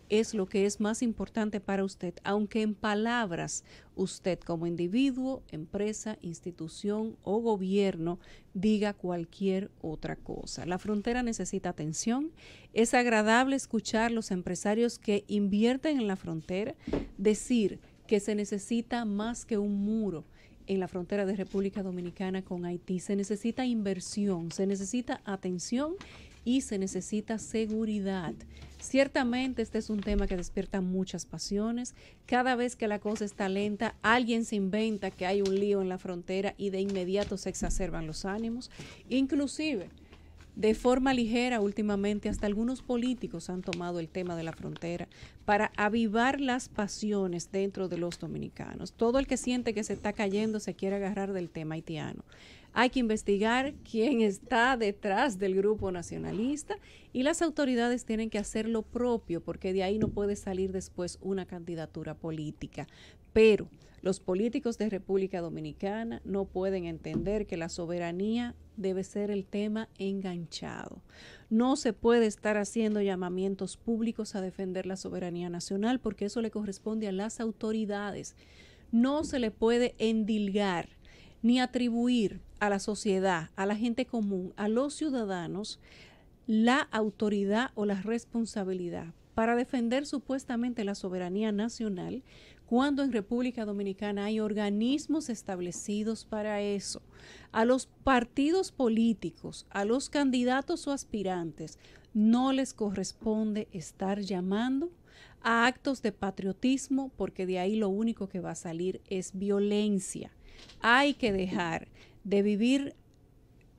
es lo que es más importante para usted, aunque en palabras usted como individuo, empresa, institución o gobierno diga cualquier otra cosa. La frontera necesita atención. Es agradable escuchar los empresarios que invierten en la frontera decir que se necesita más que un muro en la frontera de República Dominicana con Haití. Se necesita inversión, se necesita atención y se necesita seguridad. Ciertamente este es un tema que despierta muchas pasiones. Cada vez que la cosa está lenta, alguien se inventa que hay un lío en la frontera y de inmediato se exacerban los ánimos. Inclusive, de forma ligera, últimamente hasta algunos políticos han tomado el tema de la frontera para avivar las pasiones dentro de los dominicanos. Todo el que siente que se está cayendo se quiere agarrar del tema haitiano. Hay que investigar quién está detrás del grupo nacionalista y las autoridades tienen que hacer lo propio, porque de ahí no puede salir después una candidatura política. Pero los políticos de República Dominicana no pueden entender que la soberanía debe ser el tema enganchado. No se puede estar haciendo llamamientos públicos a defender la soberanía nacional, porque eso le corresponde a las autoridades. No se le puede endilgar ni atribuir a la sociedad, a la gente común, a los ciudadanos, la autoridad o la responsabilidad para defender supuestamente la soberanía nacional, cuando en República Dominicana hay organismos establecidos para eso. A los partidos políticos, a los candidatos o aspirantes, no les corresponde estar llamando a actos de patriotismo, porque de ahí lo único que va a salir es violencia. Hay que dejar de vivir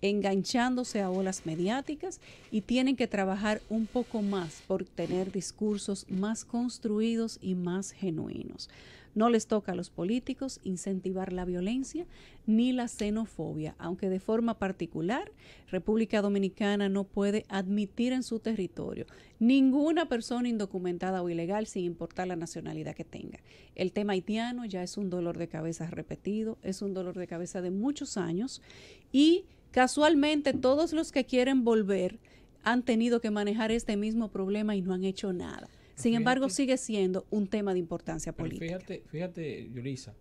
enganchándose a olas mediáticas y tienen que trabajar un poco más por tener discursos más construidos y más genuinos. No les toca a los políticos incentivar la violencia ni la xenofobia, aunque de forma particular República Dominicana no puede admitir en su territorio ninguna persona indocumentada o ilegal, sin importar la nacionalidad que tenga. El tema haitiano ya es un dolor de cabeza repetido, es un dolor de cabeza de muchos años y casualmente todos los que quieren volver han tenido que manejar este mismo problema y no han hecho nada. Sin embargo, sigue siendo un tema de importancia política. Fíjate, Yulisa,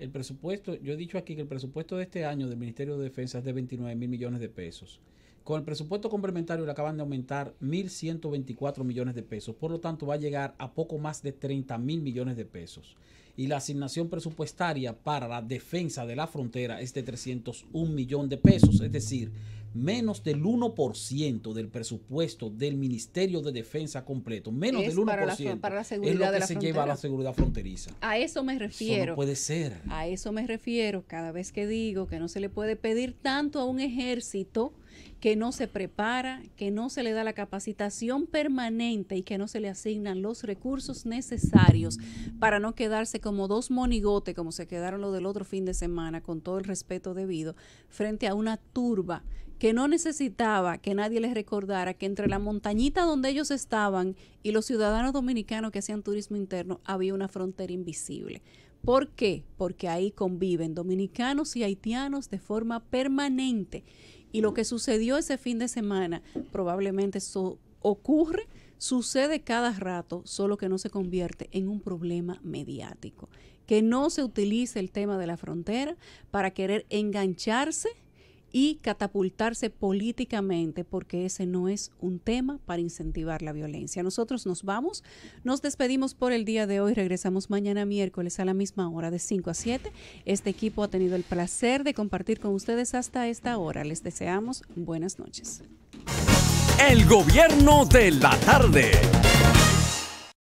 el presupuesto, yo he dicho aquí que el presupuesto de este año del Ministerio de Defensa es de 29.000 millones de pesos. Con el presupuesto complementario le acaban de aumentar 1.124 millones de pesos. Por lo tanto, va a llegar a poco más de 30.000 millones de pesos. Y la asignación presupuestaria para la defensa de la frontera es de 301 millones de pesos. Es decir, menos del 1% del presupuesto del Ministerio de Defensa completo. Menos del 1% para la es seguridad lo de que la se frontera. lleva a la seguridad fronteriza. A eso me refiero. Eso no puede ser. A eso me refiero cada vez que digo que no se le puede pedir tanto a un ejército que no se prepara, que no se le da la capacitación permanente y que no se le asignan los recursos necesarios para no quedarse como dos monigotes, como se quedaron los del otro fin de semana, con todo el respeto debido, frente a una turba que no necesitaba que nadie les recordara que entre la montañita donde ellos estaban y los ciudadanos dominicanos que hacían turismo interno había una frontera invisible. ¿Por qué? Porque ahí conviven dominicanos y haitianos de forma permanente. Y lo que sucedió ese fin de semana probablemente sucede cada rato, solo que no se convierte en un problema mediático. Que no se utilice el tema de la frontera para querer engancharse y catapultarse políticamente, porque ese no es un tema para incentivar la violencia. Nosotros nos vamos, nos despedimos por el día de hoy, regresamos mañana miércoles a la misma hora de 5 a 7. Este equipo ha tenido el placer de compartir con ustedes hasta esta hora. Les deseamos buenas noches. El Gobierno de la Tarde.